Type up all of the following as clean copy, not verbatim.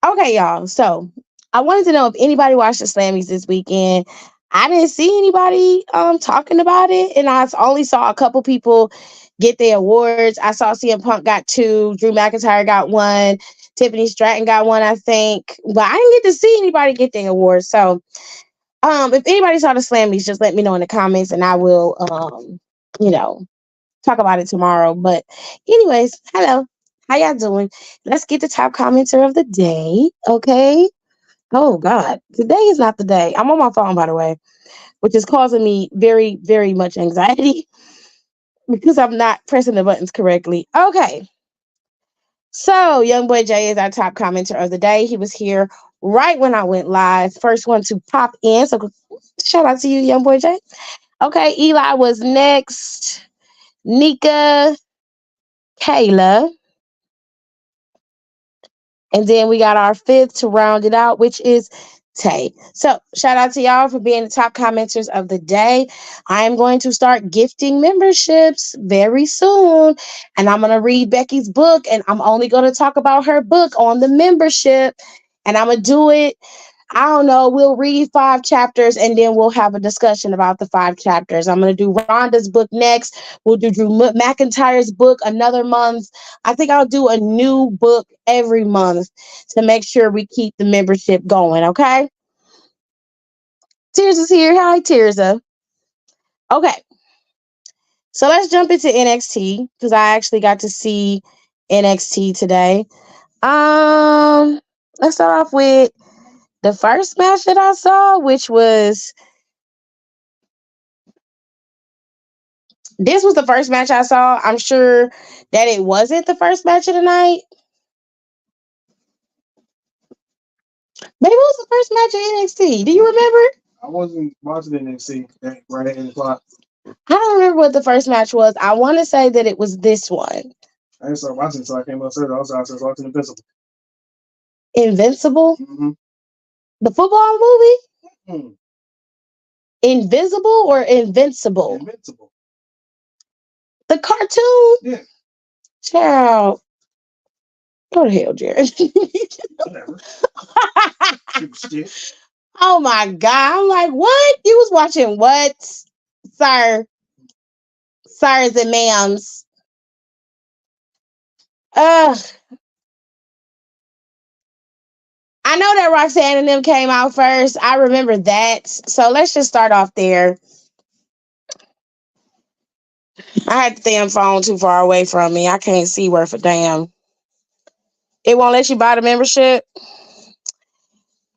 Okay, y'all. So I wanted to know if anybody watched the Slammies this weekend. I didn't see anybody talking about it, and I only saw a couple people get their awards. I saw CM Punk got two, Drew McIntyre got one, Tiffany Stratton got one, I think, but I didn't get to see anybody get their awards. So if anybody saw the Slammies, just let me know in the comments, and I will you know talk about it tomorrow. But anyways, hello. How y'all doing? Let's get the top commenter of the day. Okay. Oh God. Today is not the day. I'm on my phone, by the way, which is causing me very, very much anxiety because I'm not pressing the buttons correctly. Okay. So Young Boy Jay is our top commenter of the day. He was here right when I went live. First one to pop in. So shout out to you, Young Boy Jay. Okay, Eli was next. Nika, Kayla. And then we got our fifth to round it out, which is Tay. So shout out to y'all for being the top commenters of the day. I am going to start gifting memberships very soon. And I'm going to read Becky's book. And I'm only going to talk about her book on the membership. And I'm going to do it. I don't know. We'll read 5 chapters and then we'll have a discussion about the 5 chapters. I'm going to do Rhonda's book next. We'll do Drew McIntyre's book another month. I think I'll do a new book every month to make sure we keep the membership going. Okay. Tears is here. Hi, Tearsa. Okay. So let's jump into NXT because I actually got to see NXT today. Um, let's start off with the first match that I saw, which was this was the first match I saw. I'm sure that it wasn't the first match of the night. Maybe it was the first match of NXT. Do you remember? I wasn't watching NXT right at 8 o'clock. I don't remember what the first match was. I want to say that it was this one. I didn't start watching until I came upstairs. I was watching Invincible. Invincible? Mm-hmm. The football movie? Mm-hmm. Invisible or Invincible? Invincible. The cartoon? Yeah. Child. Go to hell, Jared. Whatever. Shit. Oh my God. I'm like, what? You was watching what? Sir. Sirs and ma'ams. Ugh. I know that Roxanne and them came out first. I remember that. So let's just start off there. I had the damn phone too far away from me. I can't see worth a damn. It won't let you buy the membership.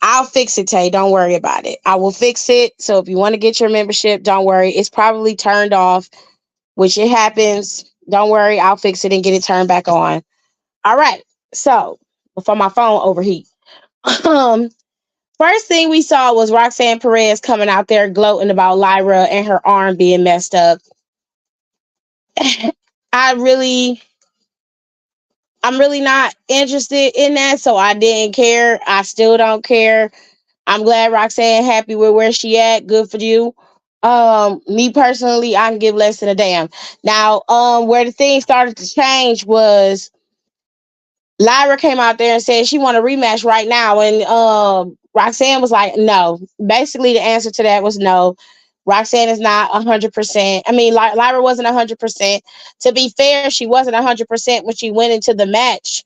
I'll fix it, Tay. Don't worry about it. I will fix it. So if you want to get your membership, don't worry. It's probably turned off, which it happens. Don't worry. I'll fix it and get it turned back on. All right. So before my phone overheat. Um, First thing we saw was Roxanne Perez coming out there gloating about Lyra and her arm being messed up. I'm really not interested in that, so I didn't care. I still don't care. I'm glad Roxanne happy with where she at. Good for you. Me personally, I can give less than a damn. Now, where the thing started to change was Lyra came out there and said she want a rematch right now, and Roxanne was like, no. Basically, the answer to that was no. Roxanne is not 100%. I mean, Lyra wasn't 100%. To be fair, she wasn't 100% when she went into the match.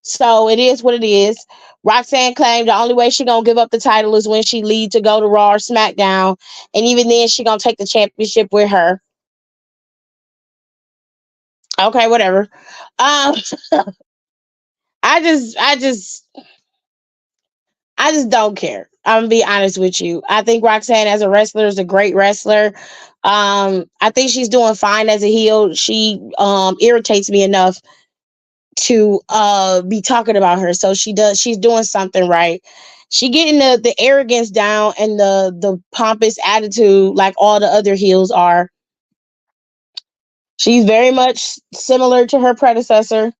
So it is what it is. Roxanne claimed the only way she gonna give up the title is when she leave to go to Raw or SmackDown, and even then she gonna take the championship with her. Okay, whatever. Um, I just, I just, I just don't care. I'm gonna be honest with you. I think Roxanne as a wrestler is a great wrestler. I think she's doing fine as a heel. She irritates me enough to be talking about her. So she's doing something right. She getting the arrogance down and the pompous attitude like all the other heels are. She's very much similar to her predecessor,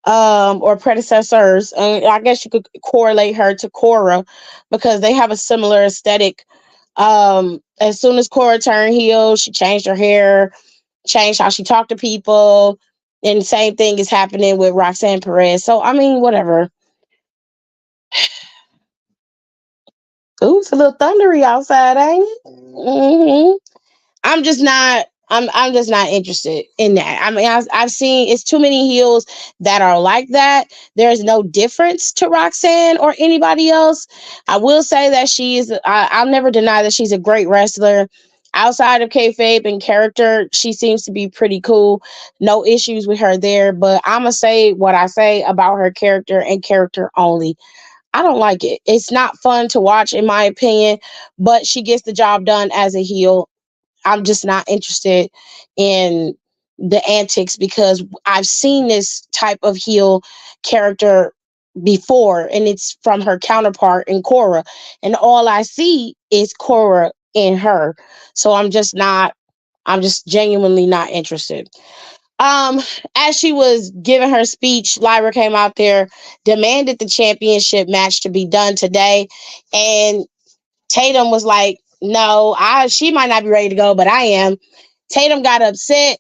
or predecessors. And I guess you could correlate her to Cora because they have a similar aesthetic. As soon as Cora turned heel, she changed her hair, changed how she talked to people, and the same thing is happening with Roxanne Perez. So I mean, whatever. Ooh, it's a little thundery outside, ain't it? Mm, Hmm. I'm just not. I'm just not interested in that. I mean, I've seen it's too many heels that are like that. There's no difference to Roxanne or anybody else. I will say that she is. I'll never deny that she's a great wrestler. Outside of kayfabe and character, she seems to be pretty cool. No issues with her there. But I'm gonna say what I say about her character and character only. I don't like it. It's not fun to watch, in my opinion. But she gets the job done as a heel. I'm just not interested in the antics because I've seen this type of heel character before, and it's from her counterpart in Cora. And all I see is Cora in her. So I'm just genuinely not interested. Um, as she was giving her speech, Lyra came out there, demanded the championship match to be done today. And Tatum was like, "No, I she might not be ready to go, but I am." Tatum got upset,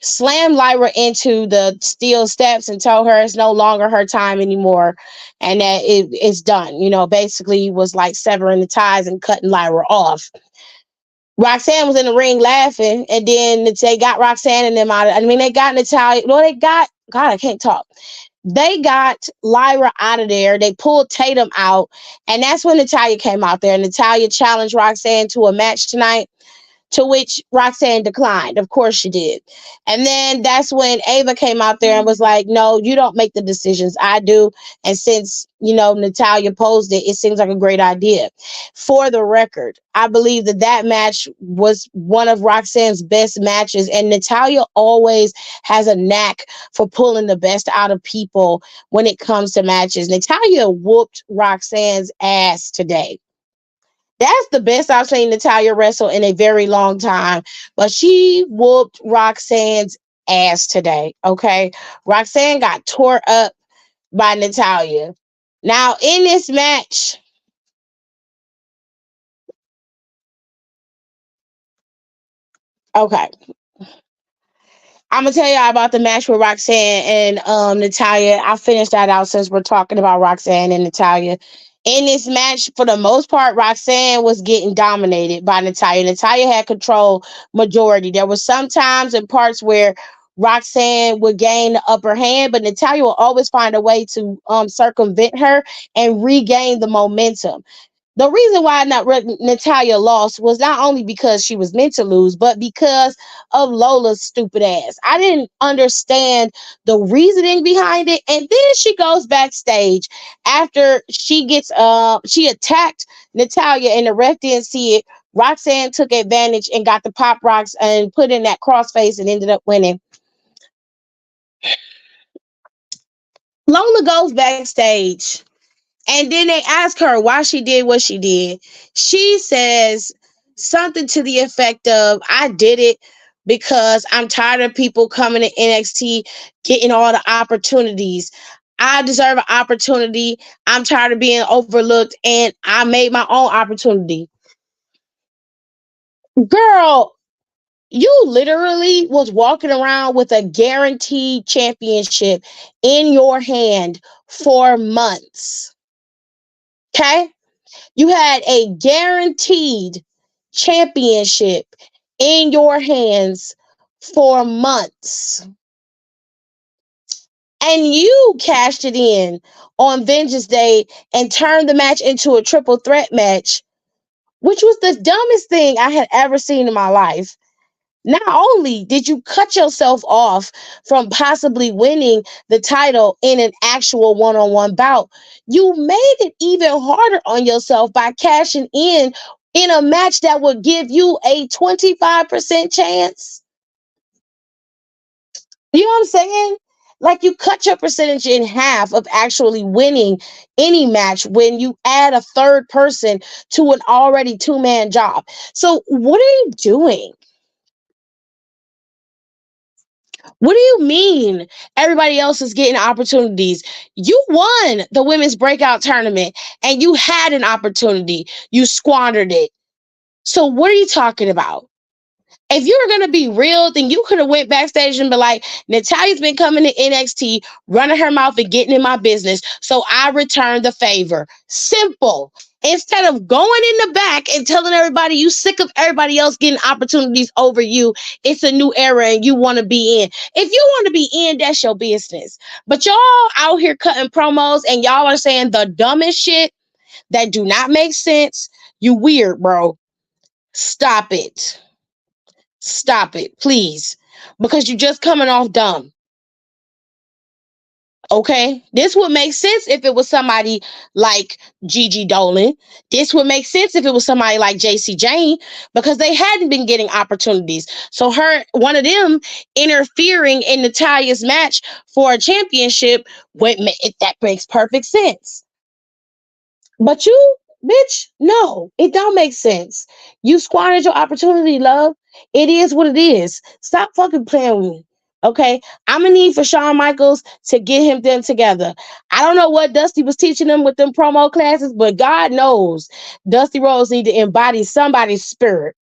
slammed Lyra into the steel steps, and told her it's no longer her time anymore, and that it's done. You know, basically was like severing the ties and cutting Lyra off. Roxanne was in the ring laughing, and then they got Roxanne and them out. I mean, they got Natalia. No, they got God. I can't talk. They got Lyra out of there. They pulled Tatum out, and that's when Natalia came out there. Natalia challenged Roxanne to a match tonight, to which Roxanne declined. Of course she did. And then that's when Ava came out there and was like, "No, you don't make the decisions. I do. And since, Natalia posed it, it seems like a great idea." For the record, I believe that that match was one of Roxanne's best matches. And Natalia always has a knack for pulling the best out of people when it comes to matches. Natalia whooped Roxanne's ass today. That's the best I've seen Natalia wrestle in a very long time. But she whooped Roxanne's ass today. Okay. Roxanne got tore up by Natalia. Now, in this match, okay, I'm gonna tell y'all about the match with Roxanne and Natalia. I finished that out since we're talking about Roxanne and Natalia. In this match, for the most part, Roxanne was getting dominated by Natalia. Natalia had control majority. There was some times and parts where Roxanne would gain the upper hand, but Natalia will always find a way to circumvent her and regain the momentum. The reason why Natalia lost was not only because she was meant to lose, but because of Lola's stupid ass. I didn't understand the reasoning behind it. And then she goes backstage after she attacked Natalia and the ref didn't see it. Roxanne took advantage and got the pop rocks and put in that crossface and ended up winning. Lola goes backstage and then they ask her why she did what she did. She says something to the effect of, "I did it because I'm tired of people coming to NXT getting all the opportunities. I deserve an opportunity. I'm tired of being overlooked, and I made my own opportunity." Girl, you literally was walking around with a guaranteed championship in your hand for months. Okay? You had a guaranteed championship in your hands for months. And you cashed it in on Vengeance Day and turned the match into a triple threat match, which was the dumbest thing I had ever seen in my life. Not only did you cut yourself off from possibly winning the title in an actual one-on-one bout, you made it even harder on yourself by cashing in a match that would give you a 25% chance. You know what I'm saying? Like, you cut your percentage in half of actually winning any match when you add a third person to an already two-man job. So what are you doing? What do you mean everybody else is getting opportunities? You won the women's breakout tournament and you had an opportunity. You squandered it. So what are you talking about? If you were going to be real, then you could have went backstage and be like, "Natalia's been coming to NXT, running her mouth and getting in my business. So I returned the favor." Simple. Instead of going in the back and telling everybody you sick of everybody else getting opportunities over you, it's a new era and you want to be in. If you want to be in, that's your business. But y'all out here cutting promos and y'all are saying the dumbest shit that do not make sense. You weird, bro. Stop it. Stop it, please. Because you just coming off dumb. Okay, this would make sense if it was somebody like Gigi Dolan. This would make sense if it was somebody like JC Jane because they hadn't been getting opportunities. So one of them interfering in Natalia's match for a championship, that makes perfect sense. But you, bitch, no, it don't make sense. You squandered your opportunity, love. It is what it is. Stop fucking playing with me. Okay, I'm gonna need for Shawn Michaels to get him them together. I don't know what Dusty was teaching them with them promo classes, but God knows Dusty Rhodes need to embody somebody's spirit.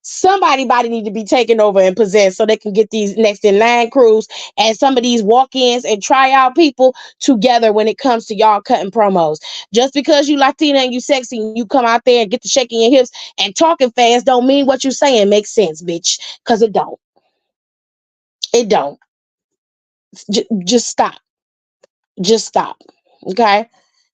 Somebody body need to be taken over and possessed so they can get these next in line crews and some of these walk-ins and tryout people together when it comes to y'all cutting promos. Just because you Latina and you sexy and you come out there and get to shaking your hips and talking fast don't mean what you saying makes sense, bitch. Because it don't. It don't. Just stop. Just stop. Okay?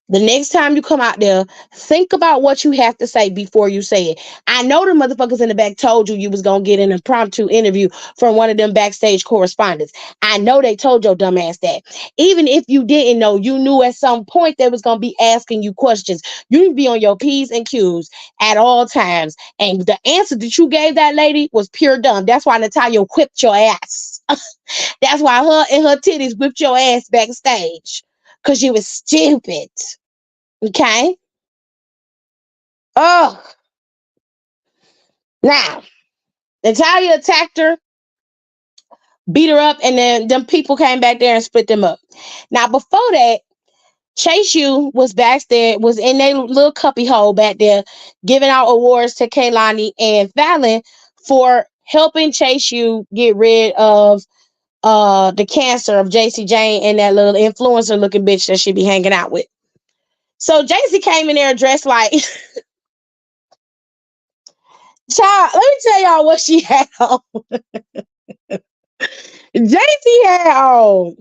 The next time you come out there, think about what you have to say before you say it. I know the motherfuckers in the back told you was going to get an impromptu interview from one of them backstage correspondents. I know they told your dumb ass that. Even if you didn't know, you knew at some point they was going to be asking you questions. You need to be on your P's and Q's at all times. And the answer that you gave that lady was pure dumb. That's why Natalia whipped your ass. That's why her and her titties whipped your ass backstage. Because you was stupid. Okay. Oh, now Natalia attacked her, beat her up, and then them people came back there and split them up. Now, before that, Chase U was back there, was in their little cuppy hole back there, giving out awards to Kaylani and Fallon for helping Chase U get rid of the cancer of JC Jane and that little influencer looking bitch that she be hanging out with. So JC came in there dressed like child, let me tell y'all what she had on. JC had on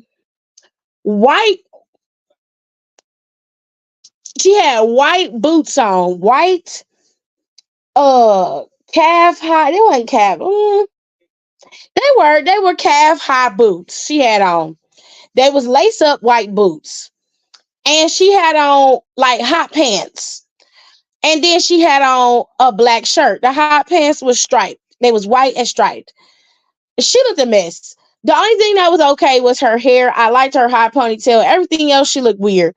white, she had white boots on, white calf high. They weren't calf. They were calf high boots she had on. They was lace up white boots. And she had on like hot pants. And then she had on a black shirt. The hot pants was striped. They was white and striped. She looked a mess. The only thing that was okay was her hair. I liked her high ponytail. Everything else, she looked weird.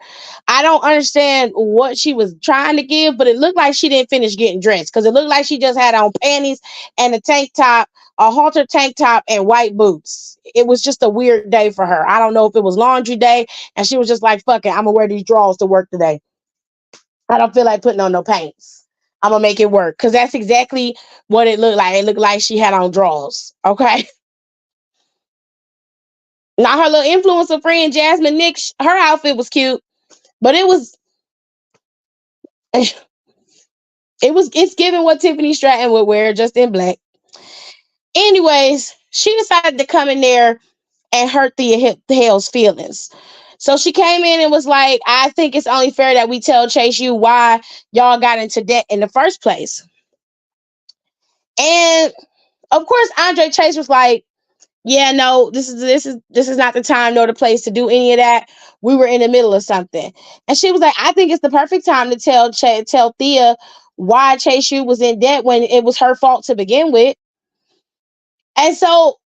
I don't understand what she was trying to give, but it looked like she didn't finish getting dressed because it looked like she just had on panties and a tank top, a halter tank top, and white boots. It was just a weird day for her. I don't know if it was laundry day and she was just like, fuck it, I'm gonna wear these drawers to work today. I don't feel like putting on no pants. I'm gonna make it work because that's exactly what it looked like. It looked like she had on drawers. Okay. Now her little influencer friend Jasmine Nick, her outfit was cute, but it's giving what Tiffany Stratton would wear, just in black. Anyways, she decided to come in there and hurt the Hale's feelings. So she came in and was like, I think it's only fair that we tell Chase U why y'all got into debt in the first place. And of course, Andre Chase was like, yeah, no, this is not the time nor the place to do any of that. We were in the middle of something. And she was like, I think it's the perfect time to tell Thea why Chase U was in debt when it was her fault to begin with. And so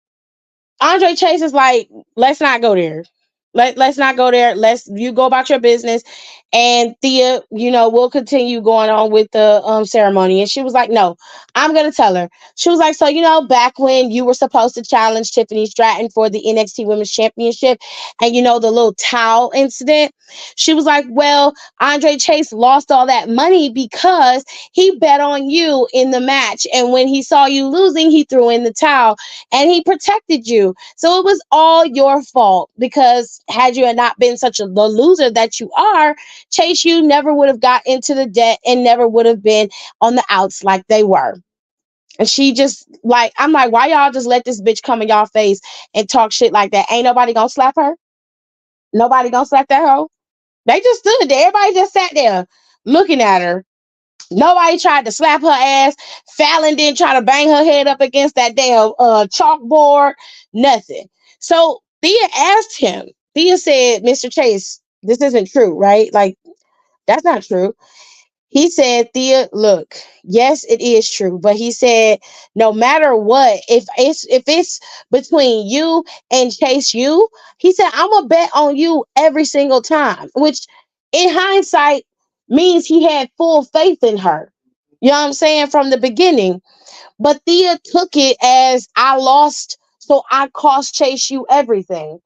Andre Chase is like, let's not go there. Let's not go there. You go about your business. And Thea, we'll continue going on with the ceremony. And she was like, no, I'm going to tell her. She was like, so, back when you were supposed to challenge Tiffany Stratton for the NXT Women's Championship and, the little towel incident, she was like, well, Andre Chase lost all that money because he bet on you in the match. And when he saw you losing, he threw in the towel and he protected you. So it was all your fault because had you not been such a the loser that you are, Chase, you never would have got into the debt and never would have been on the outs like they were. And she just like, I'm like, why y'all just let this bitch come in y'all face and talk shit like that? Ain't nobody gonna slap her? Nobody gonna slap that hoe? They just stood there. Everybody just sat there looking at her. Nobody tried to slap her ass. Fallon didn't try to bang her head up against that damn chalkboard. Nothing. So Thea asked him. Thea said, Mr. Chase, this isn't true, right? Like, that's not true. He said, Thea, look, yes, it is true. But he said, no matter what, if it's between you and Chase you, he said, I'm gonna bet on you every single time. Which in hindsight means he had full faith in her. You know what I'm saying? From the beginning. But Thea took it as I lost, so I cost Chase you everything.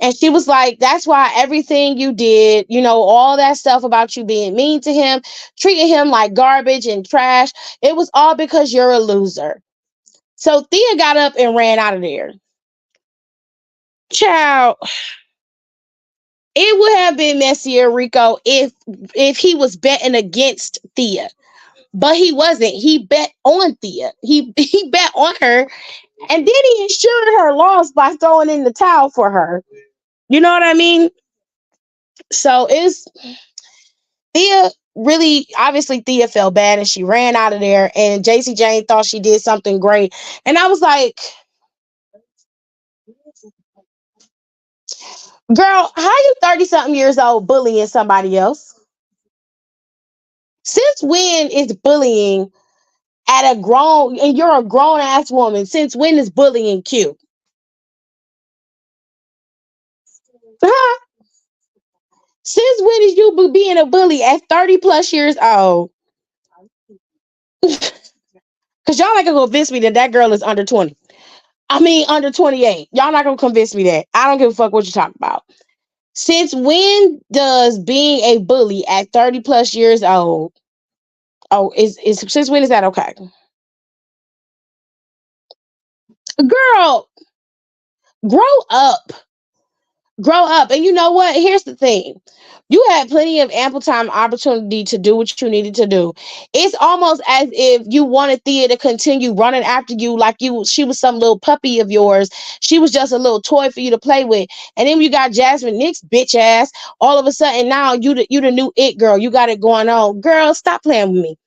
And she was like, that's why everything you did, all that stuff about you being mean to him, treating him like garbage and trash, it was all because you're a loser. So Thea got up and ran out of there. Child, it would have been messier, Rico, if he was betting against Thea. But he wasn't. He bet on Thea. He bet on her. And then he insured her loss by throwing in the towel for her. You know what I mean? So it's Thea really, obviously, Thea felt bad and she ran out of there. And JC Jane thought she did something great. And I was like, girl, how you 30 something years old bullying somebody else? Since when is bullying at a grown, and you're a grown ass woman? Since when is bullying cute? Huh? Since when is you being a bully at 30 plus years old? Because y'all not going to convince me that that girl is under 20. I mean, under 28. Y'all not going to convince me that. I don't give a fuck what you talk about. Since when does being a bully at 30 plus years old, is since when is that okay? Girl, grow up. Grow up. And you know what? Here's the thing. You had plenty of ample time opportunity to do what you needed to do. It's almost as if you wanted Thea to continue running after you like she was some little puppy of yours. She was just a little toy for you to play with. And then you got Jasmine Nick's bitch ass. All of a sudden now you the new it girl. You got it going on. Girl, stop playing with me.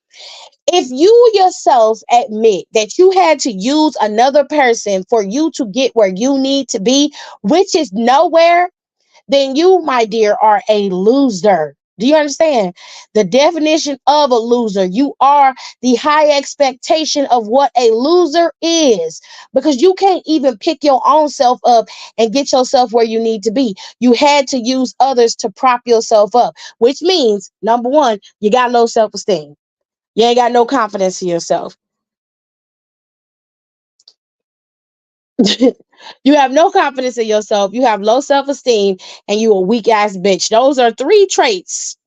If you yourself admit that you had to use another person for you to get where you need to be, which is nowhere, then you, my dear, are a loser. Do you understand? The definition of a loser. You are the high expectation of what a loser is because you can't even pick your own self up and get yourself where you need to be. You had to use others to prop yourself up, which means, number one, you got low self esteem. You ain't got no confidence in yourself. You have no confidence in yourself. You have low self esteem and you a weak ass bitch. Those are three traits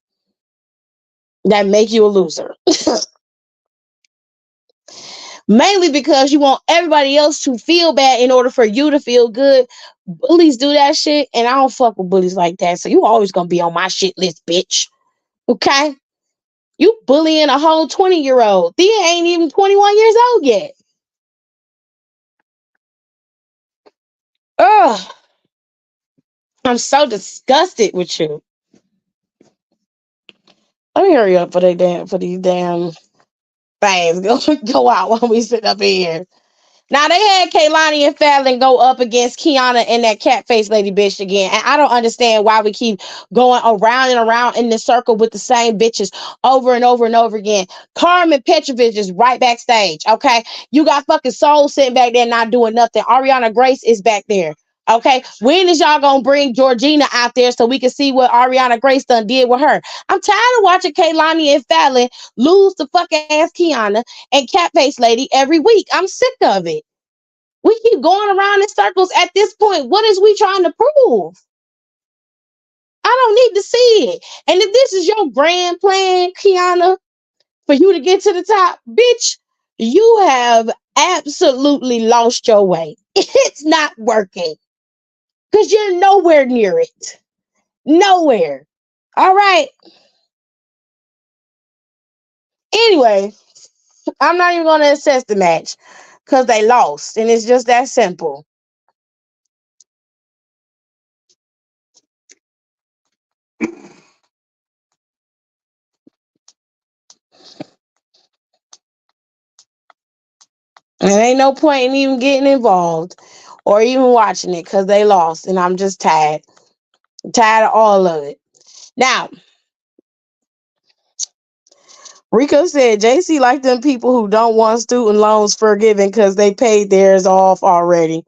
that make you a loser. Mainly because you want everybody else to feel bad in order for you to feel good. Bullies do that shit, and I don't fuck with bullies like that. So you always gonna be on my shit list, bitch. Okay? You bullying a whole 20-year-old. Thea ain't even 21 years old yet. Ugh. I'm so disgusted with you. Let me hurry up for these damn things. Go out while we sit up here. Now they had Kaylani and Fallon go up against Kiana and that cat face lady bitch again. And I don't understand why we keep going around and around in the circle with the same bitches over and over and over again. Carmen Petrovich is right backstage. Okay. You got fucking Soul sitting back there not doing nothing. Ariana Grace is back there. Okay. When is y'all gonna bring Georgina out there so we can see what Ariana Grace done did with her? I'm tired of watching Kaylani and Fallon lose to fuck ass Kiana and Catface Lady every week. I'm sick of it. We keep going around in circles at this point. What is we trying to prove? I don't need to see it. And if this is your grand plan, Kiana, for you to get to the top, bitch, you have absolutely lost your way. It's not working. because you're nowhere near it. Nowhere. All right. Anyway, I'm not even going to assess the match because they lost, and it's just that simple. And ain't no point in even getting involved or even watching it because they lost, and I'm just tired. I'm tired of all of it. Now, Rico said JC like them people who don't want student loans forgiven because they paid theirs off already.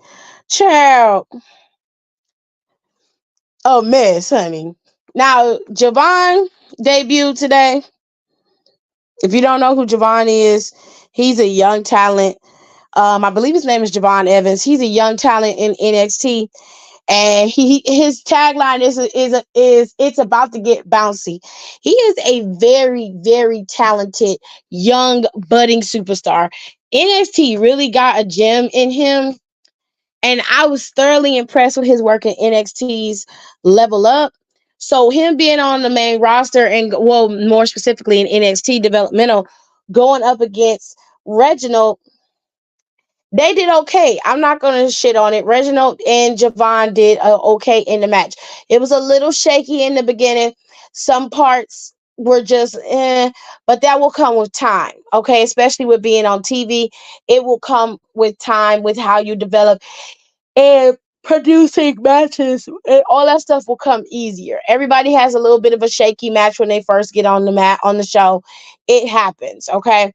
Child, a mess, honey. Now, Javon debuted today. If you don't know who Javon is, he's a young talent. I believe his name is Javon Evans. He's a young talent in NXT, and his tagline is it's about to get bouncy. He is a very very talented young budding superstar. NXT really got a gem in him, and I was thoroughly impressed with his work in NXT's Level Up. So him being on the main roster and well, more specifically in NXT developmental, going up against Reginald, they did okay. I'm not gonna shit on it. Reginald and Javon did okay in the match. It was a little shaky in the beginning. Some parts were just but that will come with time. Okay, especially with being on TV, it will come with time with how you develop and producing matches and all that stuff will come easier. Everybody has a little bit of a shaky match when they first get on the mat on the show. It happens, okay?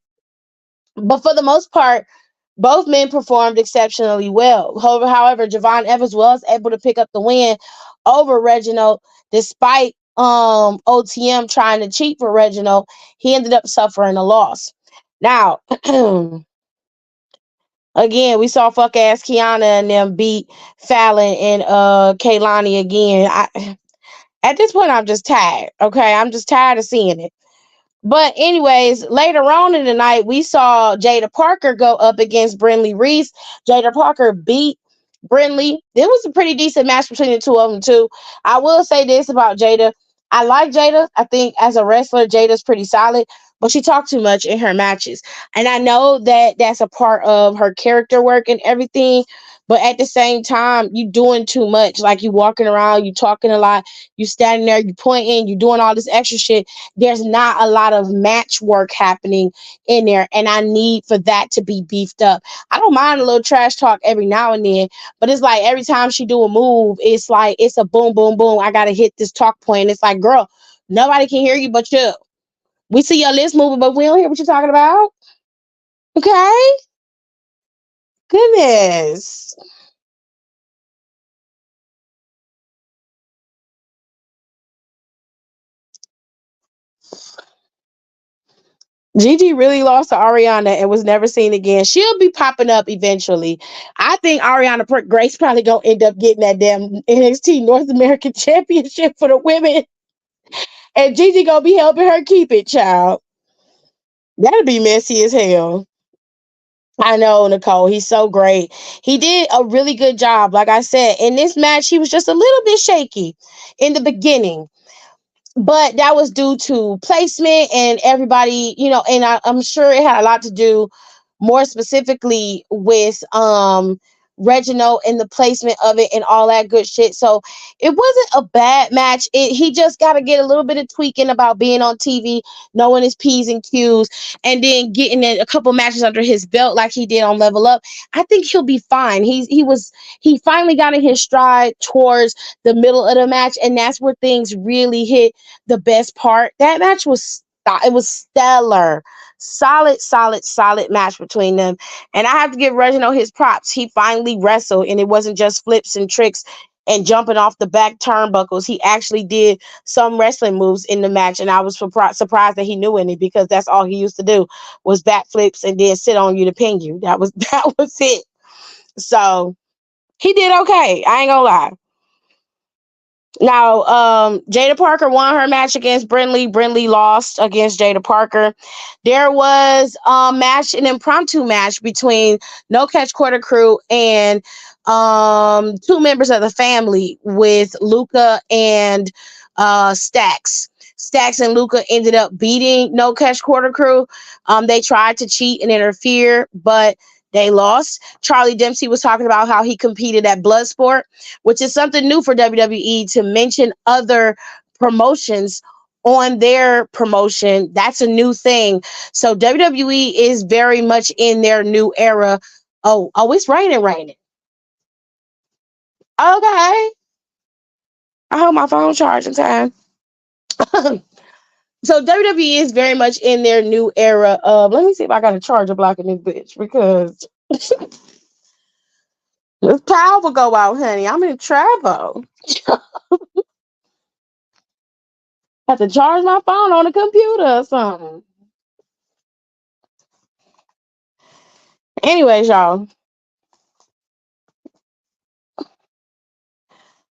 But for the most part, both men performed exceptionally well. However, Javon Evans was able to pick up the win over Reginald despite OTM trying to cheat for Reginald. He ended up suffering a loss. Now, again, we saw fuck ass Kiana and them beat Fallon and Kaylani again. At this point, I'm just tired. Okay, I'm just tired of seeing it. But anyways, later on in the night, we saw Jada Parker go up against Brinley Reese. Jada Parker beat Brinley. It was a pretty decent match between the two of them too. I will say this about Jada. I like Jada. I think as a wrestler, Jada's pretty solid, but she talked too much in her matches. And I know that that's a part of her character work and everything. But at the same time, you doing too much. Like you walking around, you talking a lot, you standing there, you pointing, you doing all this extra shit. There's not a lot of match work happening in there, and I need for that to be beefed up. I don't mind a little trash talk every now and then, but it's like every time she do a move, it's like it's a boom boom boom, I gotta hit this talk point. It's like, girl, nobody can hear you but you. We see your list moving, but we don't hear what you're talking about. Okay, goodness. Gigi really lost to Ariana and was never seen again. She'll be popping up eventually. I think Grace probably gonna end up getting that damn NXT North American Championship for the women, and Gigi gonna be helping her keep it, child. That'll be messy as hell. I know, Nicole. He's so great. He did a really good job. Like I said, in this match, he was just a little bit shaky in the beginning, but that was due to placement and everybody, and I'm sure it had a lot to do more specifically with Reginald and the placement of it and all that good shit. So it wasn't a bad match. He just got to get a little bit of tweaking about being on TV, knowing his P's and Q's, and then getting a couple matches under his belt like he did on Level Up. I think he'll be fine. He finally got in his stride towards the middle of the match, and that's where things really hit the best part. That match was it was stellar. Solid, solid, solid match between them. And I have to give Reginald his props. He finally wrestled, and it wasn't just flips and tricks and jumping off the back turnbuckles. He actually did some wrestling moves in the match, and I was surprised that he knew any because that's all he used to do was back flips and then sit on you to pin you. That was that was it. So he did okay. I ain't gonna lie. Now, Jada Parker won her match against Brinley. Brinley lost against Jada Parker. There was an impromptu match between No Catch Quarter Crew and two members of the family with Luca and Stacks. Stacks and Luca ended up beating No Catch Quarter Crew. They tried to cheat and interfere, but they lost. Charlie Dempsey was talking about how he competed at Bloodsport, which is something new for WWE to mention other promotions on their promotion. That's a new thing. So WWE is very much in their new era. Oh, it's raining. Okay. I hope my phone charging time. So WWE is very much in their new era of, let me see if I got a charger block in this bitch because this power will go out, honey. I'm in travel. Have to charge my phone on the computer or something. Anyways, y'all.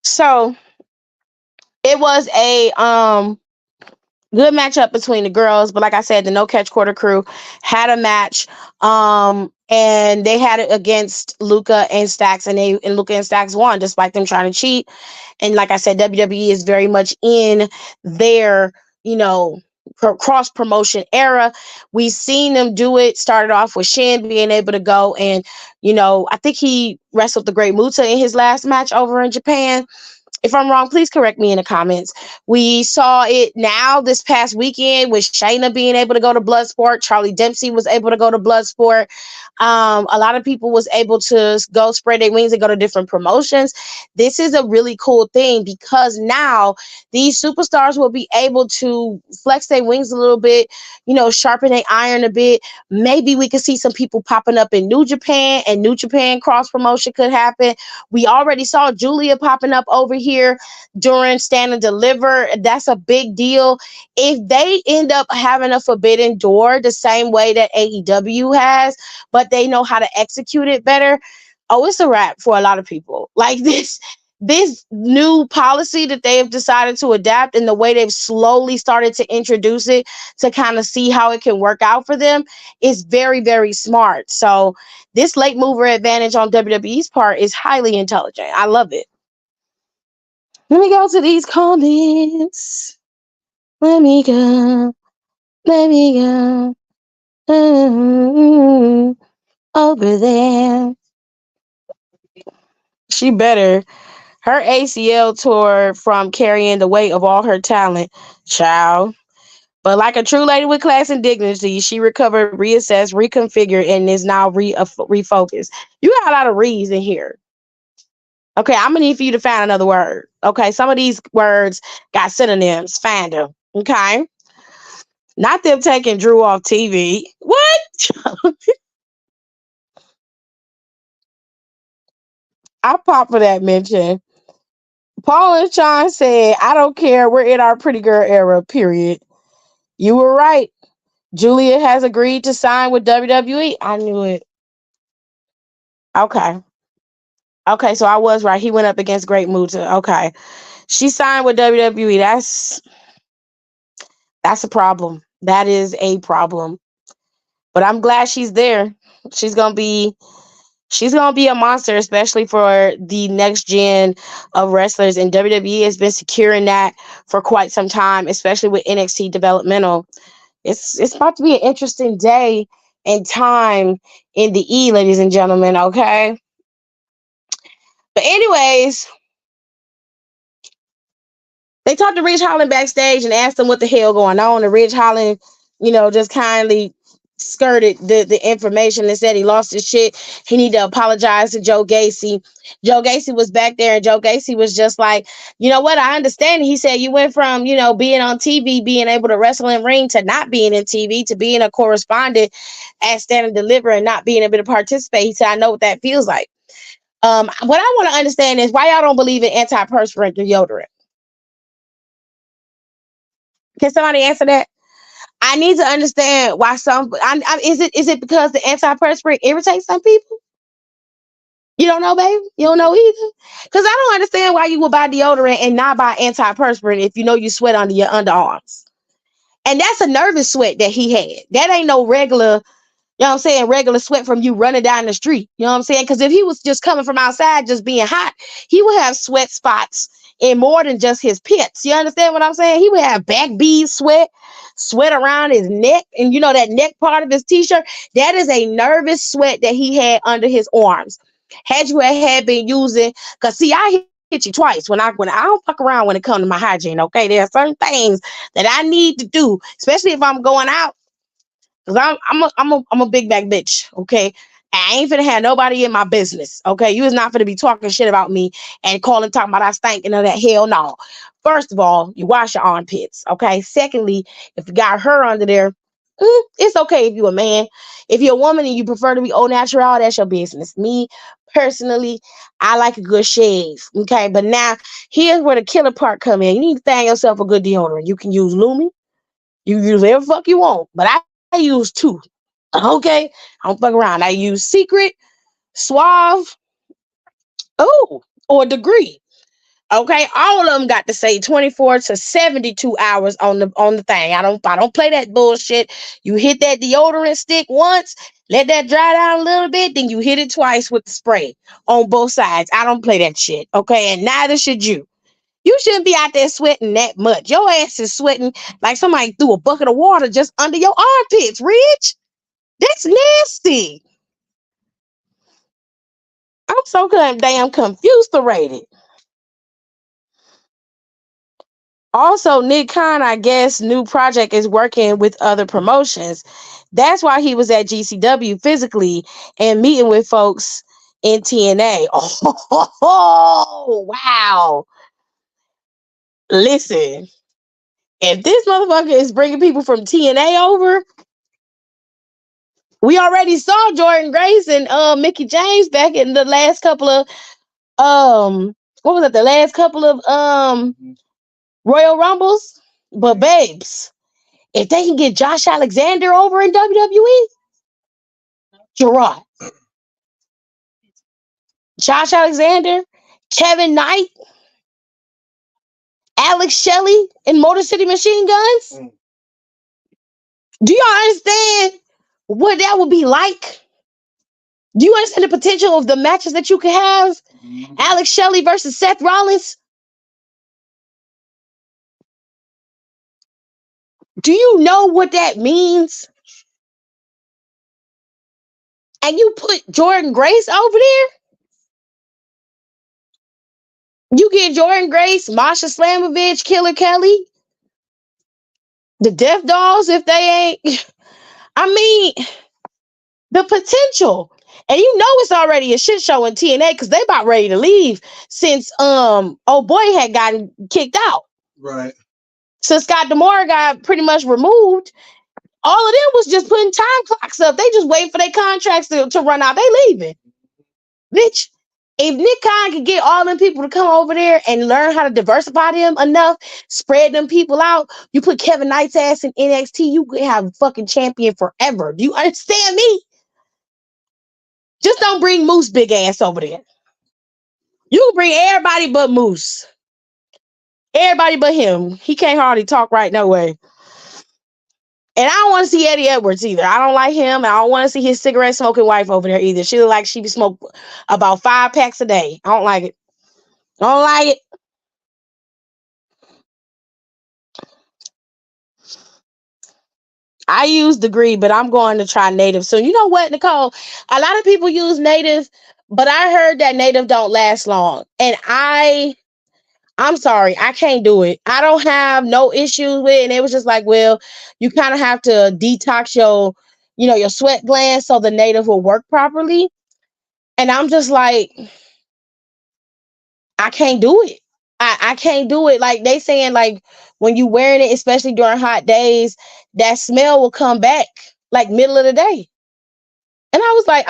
So it was a good matchup between the girls, but like I said, the No Catch Quarter Crew had a match, and they had it against Luca and Stacks, and Luca and Stacks won despite them trying to cheat. And like I said, WWE is very much in their, cross promotion era. We've seen them do it. Started off with Shin being able to go and, I think he wrestled the Great Muta in his last match over in Japan. If I'm wrong, please correct me in the comments. We saw it now this past weekend with Shayna being able to go to Bloodsport. Charlie Dempsey was able to go to Bloodsport. A lot of people was able to go spread their wings and go to different promotions. This is a really cool thing because now these superstars will be able to flex their wings a little bit, sharpen their iron a bit. Maybe we could see some people popping up in New Japan, and New Japan cross promotion could happen. We already saw Julia popping up over here during Stand and Deliver. That's a big deal. If they end up having a forbidden door the same way that AEW has, but they know how to execute it better, oh, it's a wrap for a lot of people. Like this new policy that they have decided to adapt and the way they've slowly started to introduce it to kind of see how it can work out for them is very, very smart. So this late mover advantage on WWE's part is highly intelligent. I love it. Let me go to these comments. Let me go. Let me go. Over there. She better. Her ACL tore from carrying the weight of all her talent, child. But like a true lady with class and dignity, she recovered, reassessed, reconfigured, and is now refocused. You got a lot of reads in here. Okay, I'm gonna need for you to find another word. Okay, some of these words got synonyms. Find them. Okay, not them taking Drew off TV. What? I pop for that mention. Paul and Sean said, "I don't care. We're in our pretty girl era. Period." You were right. Julia has agreed to sign with WWE. I knew it. Okay. Okay, so I was right. He went up against Great Muta. Okay. She signed with WWE. That's a problem. That is a problem. But I'm glad she's there. She's gonna be she's gonna be a monster, especially for the next gen of wrestlers. And WWE has been securing that for quite some time, especially with NXT developmental. It's about to be an interesting day and time in the ladies and gentlemen. Okay. But anyways, they talked to Ridge Holland backstage and asked him what the hell going on. And Ridge Holland, just kindly skirted the information and said he lost his shit. He need to apologize to Joe Gacy. Joe Gacy was back there, and Joe Gacy was just like, you know what? I understand. He said you went from, being on TV, being able to wrestle in ring, to not being in TV, to being a correspondent at Stand and Deliver and not being able to participate. He said, I know what that feels like. What I want to understand is why y'all don't believe in antiperspirant deodorant. Can somebody answer that? I need to understand why is it because the antiperspirant irritates some people? You don't know, baby? You don't know either? Because I don't understand why you would buy deodorant and not buy antiperspirant if you know you sweat under your underarms. And that's a nervous sweat that he had. That ain't no regular, You know what I'm saying? Regular sweat from you running down the street. You know what I'm saying? Because if he was just coming from outside, just being hot, he would have sweat spots in more than just his pits. You understand what I'm saying? He would have back beads sweat, sweat around his neck, and that neck part of his t-shirt. That is a nervous sweat that he had under his arms. Had you had been using, cause see, I hit you twice when I don't fuck around when it comes to my hygiene. Okay, there are certain things that I need to do, especially if I'm going out. Cause I'm a big back bitch. Okay. I ain't finna have nobody in my business. Okay. You is not finna be talking shit about me and calling, talking about I stink and all that. Hell no. First of all, you wash your armpits. Okay. Secondly, if you got her under there, it's okay if you a man. If you're a woman and you prefer to be au natural, that's your business. Me personally, I like a good shave. Okay. But now here's where the killer part come in. You need to find yourself a good deodorant. You can use Lumi. You use whatever fuck you want. But I use two. Okay? I don't fuck around. I use Secret, Suave, oh, or Degree. Okay, all of them got to say 24 to 72 hours on the thing. I don't play that bullshit. You hit that deodorant stick once, let that dry down a little bit, then you hit it twice with the spray on both sides. I don't play that shit. Okay, and neither should you. You shouldn't be out there sweating that much. Your ass is sweating like somebody threw a bucket of water just under your armpits, Rich. That's nasty. I'm so damn confused already. Also, Nick Khan, I guess, new project is working with other promotions. That's why he was at GCW physically and meeting with folks in TNA. Oh, wow. Listen, if this motherfucker is bringing people from TNA over, we already saw Jordan Grace and Mickey James back in the last couple of what was it? The last couple of Royal Rumbles. But babes, if they can get Josh Alexander over in WWE, Gerard, Josh Alexander, Kevin Knight, Alex Shelley in Motor City Machine Guns. Do y'all understand what that would be like? Do you understand the potential of the matches that you could have? Alex Shelley versus Seth Rollins. Do you know what that means? And you put Jordan Grace over there? You get Jordan Grace, Masha Slamovich, Killer Kelly, the Death Dolls, if they ain't. I mean, the potential. And you know it's already a shit show in TNA because they about ready to leave since old boy had gotten kicked out. Right. So Scott D'Amore got pretty much removed. All of them was just putting time clocks up. They just wait for their contracts to run out. They leaving. Bitch, if Nick Khan could get all them people to come over there and learn how to diversify them enough, spread them people out, you put Kevin Knight's ass in NXT, you could have a fucking champion forever. Do you understand me? Just don't bring Moose big ass over there. You can bring everybody but Moose. Everybody but him. He can't hardly talk right no way. And I don't want to see Eddie Edwards either. I don't like him. And I don't want to see his cigarette smoking wife over there either. She look like she be smoke about 5 packs a day. I don't like it. I don't like it. I use Degree, but I'm going to try Native. So you know what, Nicole? A lot of people use Native, but I heard that Native don't last long. And I'm sorry, I can't do it. I don't have no issues with it. And it was just like, well, you kind of have to detox your sweat glands so the Native will work properly. And I'm just like, I can't do it. I can't do it. Like they saying, like when you wearing it, especially during hot days, that smell will come back like middle of the day. And I was like,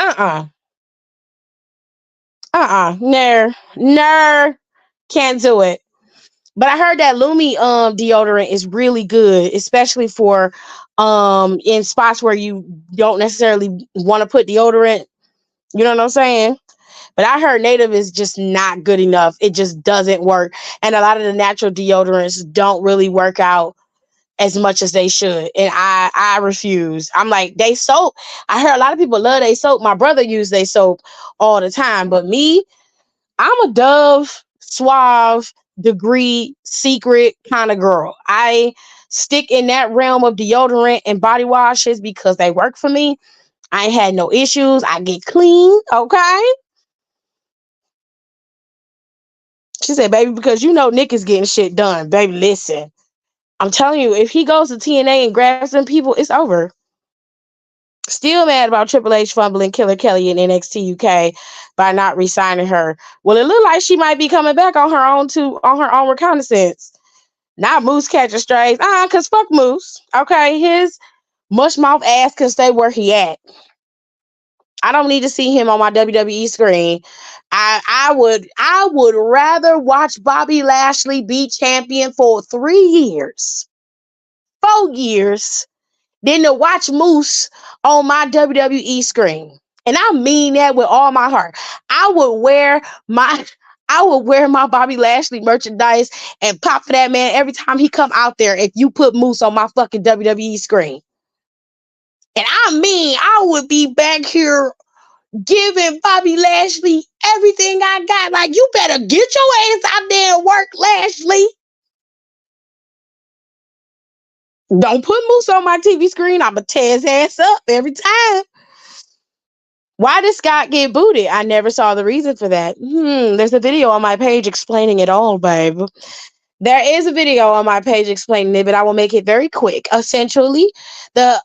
no, can't do it. But I heard that Lumi deodorant is really good, especially for in spots where you don't necessarily want to put deodorant. You know what I'm saying? But I heard Native is just not good enough. It just doesn't work. And a lot of the natural deodorants don't really work out as much as they should. And I refuse. I'm like, they soap. I heard a lot of people love they soap. My brother used they soap all the time. But me, I'm a Dove, Suave, Degree, Secret kind of girl. I stick in that realm of deodorant and body washes because they work for me. I ain't had no issues. I get clean. Okay. She said, baby, because you know Nick is getting shit done. Baby, listen. I'm telling you, if he goes to TNA and grabs them people, it's over. Still mad about Triple H fumbling Killer Kelly in NXT UK by not re-signing her. Well, it looked like she might be coming back on her own reconnaissance. Not Moose catching strays. Cause fuck Moose. Okay, his mush mouth ass can stay where he at. I don't need to see him on my WWE screen. I would rather watch Bobby Lashley be champion for 3 years, 4 years, than to watch Moose on my WWE screen. And I mean that with all my heart. I would wear my I would wear my Bobby Lashley merchandise and pop for that man every time he come out there if you put Moose on my fucking WWE screen. And I mean, I would be back here giving Bobby Lashley everything I got. Like, you better get your ass out there and work, Lashley. Don't put Moose on my TV screen. I'ma tear his ass up every time. Why did Scott get booted? I never saw the reason for that. There's a video on my page explaining it all, babe. There is a video on my page explaining it, but I will make it very quick. Essentially, the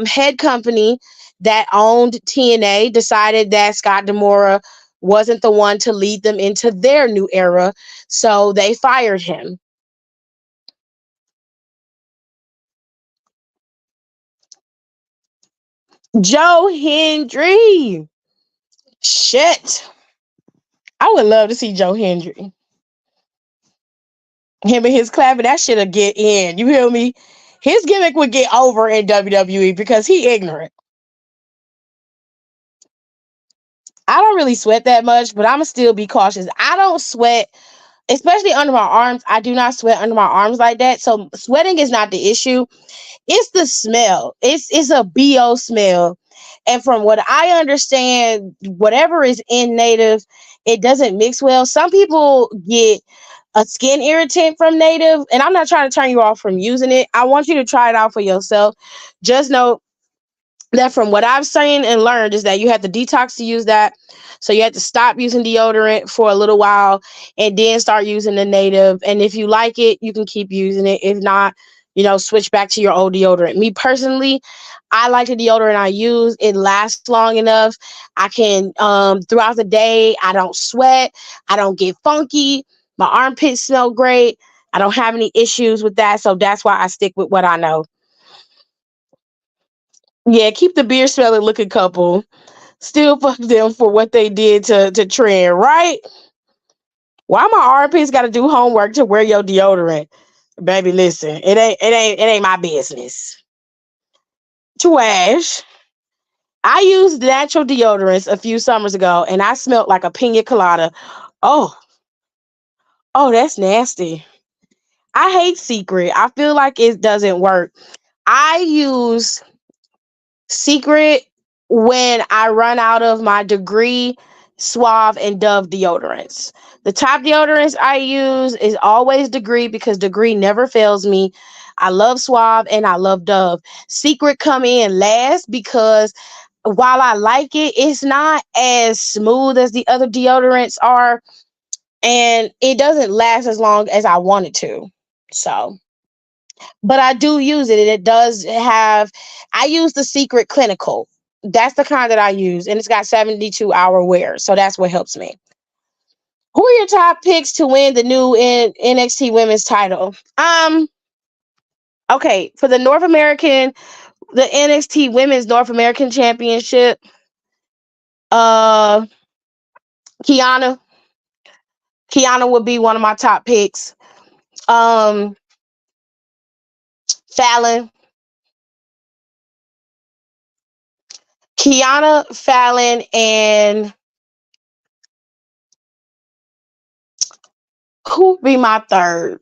head company that owned TNA decided that Scott Demora wasn't the one to lead them into their new era, so they fired him. Joe Hendry. Shit. I would love to see Joe Hendry. Him and his clapping, that shit'll get in. You hear me? His gimmick would get over in WWE because he ignorant. I don't really sweat that much, but I'ma still be cautious. I don't sweat, especially under my arms. I do not sweat under my arms like that. So sweating is not the issue. It's the smell. It's a BO smell. And from what I understand, whatever is in native, it doesn't mix well. Some people get a skin irritant from native, and I'm not trying to turn you off from using it. I want you to try it out for yourself. Just know that from what I've seen and learned is that you have to detox to use that. So you have to stop using deodorant for a little while and then start using the native. And if you like it, you can keep using it. If not, switch back to your old deodorant. Me personally, I like the deodorant I use. It lasts long enough. I can throughout the day, I don't sweat. I don't get funky. My armpits smell great. I don't have any issues with that. So that's why I stick with what I know. Yeah, keep the beer smelling looking couple. Still fuck them for what they did to Trend, right? Why my armpits got to do homework to wear your deodorant, baby? Listen, it ain't my business. Trash. I used natural deodorants a few summers ago, and I smelled like a pina colada. Oh, oh, that's nasty. I hate Secret. I feel like it doesn't work. I use Secret when I run out of my Degree, Suave, and Dove deodorants. The top deodorants I use is always Degree because Degree never fails me. I love Suave and I love Dove. Secret come in last because while I like it, it's not as smooth as the other deodorants are, and it doesn't last as long as I want it to. So, but I do use it, and it does have. I use the Secret Clinical. That's the kind that I use, and it's got 72-hour wear, so that's what helps me. Who are your top picks to win the new NXT Women's title? Okay, for the NXT Women's North American Championship, uh, Kiana, Kiana would be one of my top picks. Um, Fallon, Kiana, Fallon, and who would be my third?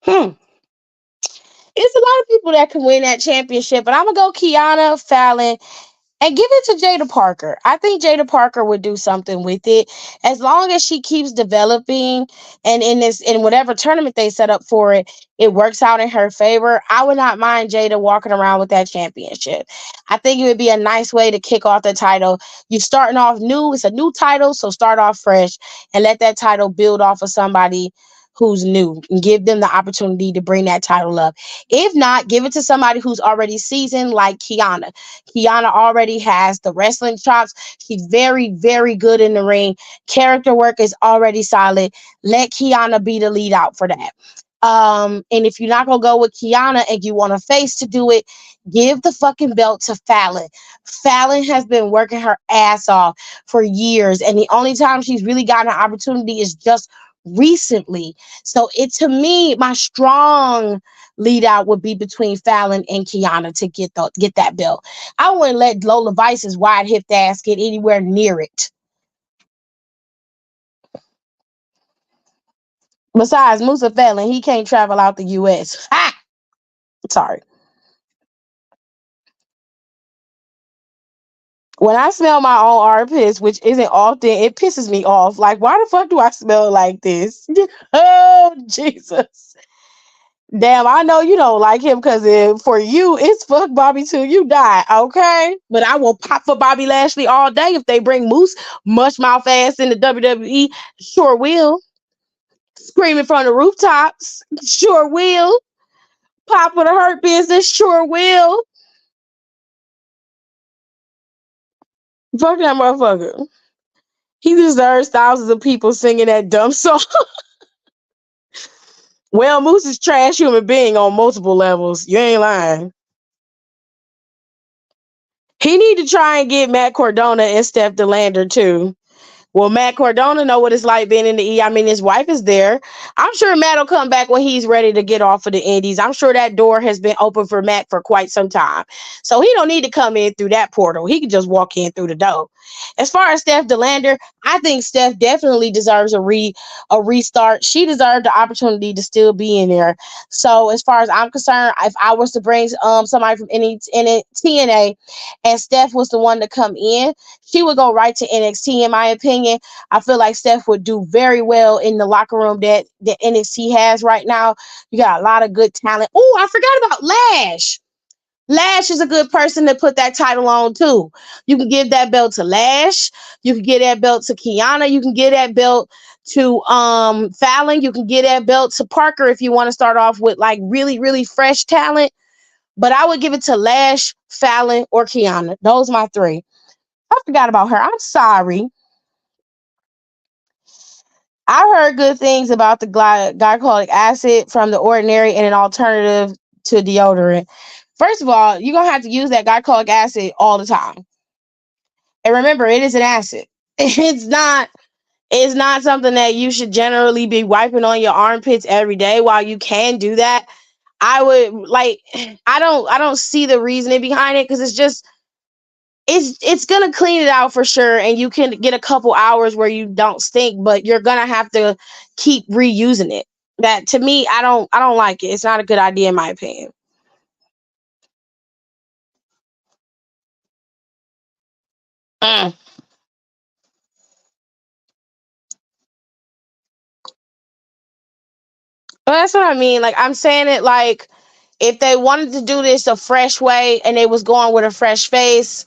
Hmm. It's a lot of people that can win that championship, but I'm gonna go Kiana, Fallon, and give it to Jada Parker. I think Jada Parker would do something with it as long as she keeps developing, and in whatever tournament they set up for it, it works out in her favor. I would not mind Jada walking around with that championship. I think it would be a nice way to kick off the title. You starting off new, it's a new title, so start off fresh and let that title build off of somebody who's new and give them the opportunity to bring that title up. If not, give it to somebody who's already seasoned like Kiana. Kiana already has the wrestling chops. She's very, very good in the ring. Character work is already solid. Let Kiana be the lead out for that. And if you're not gonna go with Kiana and you want a face to do it, give the fucking belt to Fallon. Fallon has been working her ass off for years, and the only time she's really gotten an opportunity is just recently. So it to me, my strong lead out would be between Fallon and Kiana to get that belt. I wouldn't let Lola Vice's wide hipped ass get anywhere near it. Besides, Musa Fallon, he can't travel out the US. Ha! Sorry. When I smell my own armpits, which isn't often, it pisses me off. Like, why the fuck do I smell like this? Oh, Jesus. Damn, I know you don't like him because for you, it's fuck Bobby till you die, okay? But I will pop for Bobby Lashley all day if they bring Moose mush mouth ass in the WWE. Sure will. Screaming from the rooftops. Sure will. Pop for the hurt business. Sure will. Fuck that motherfucker. He deserves thousands of people singing that dumb song. Well, Moose is trash human being on multiple levels. You ain't lying. He need to try and get Matt Cordona and Steph DeLander too. Well, Matt Cordona know what it's like being in the E. I mean, his wife is there. I'm sure Matt will come back when he's ready to get off of the Indies. I'm sure that door has been open for Matt for quite some time. So he don't need to come in through that portal. He can just walk in through the door. As far as Steph DeLander, I think Steph definitely deserves a restart. She deserved the opportunity to still be in there. So as far as I'm concerned, if I was to bring somebody from any TNA and Steph was the one to come in, she would go right to NXT, in my opinion. I feel like Steph would do very well in the locker room that NXT has right now. You got a lot of good talent. Oh, I forgot about Lash. Lash is a good person to put that title on too. You can give that belt to Lash. You can give that belt to Kiana. You can give that belt to Fallon. You can give that belt to Parker if you want to start off with like really, really fresh talent. But I would give it to Lash, Fallon, or Kiana. Those are my three. I forgot about her. I'm sorry. I heard good things about the glycolic acid from the ordinary and an alternative to deodorant. First of all, you're gonna have to use that glycolic acid all the time. And remember, it is an acid. It's not something that you should generally be wiping on your armpits every day. While you can do that, I would like I don't see the reasoning behind it because it's gonna clean it out for sure, and you can get a couple hours where you don't stink, but you're gonna have to keep reusing it. That to me, I don't like it. It's not a good idea in my opinion. Mm. But that's what I mean. Like I'm saying it like if they wanted to do this a fresh way and they was going with a fresh face,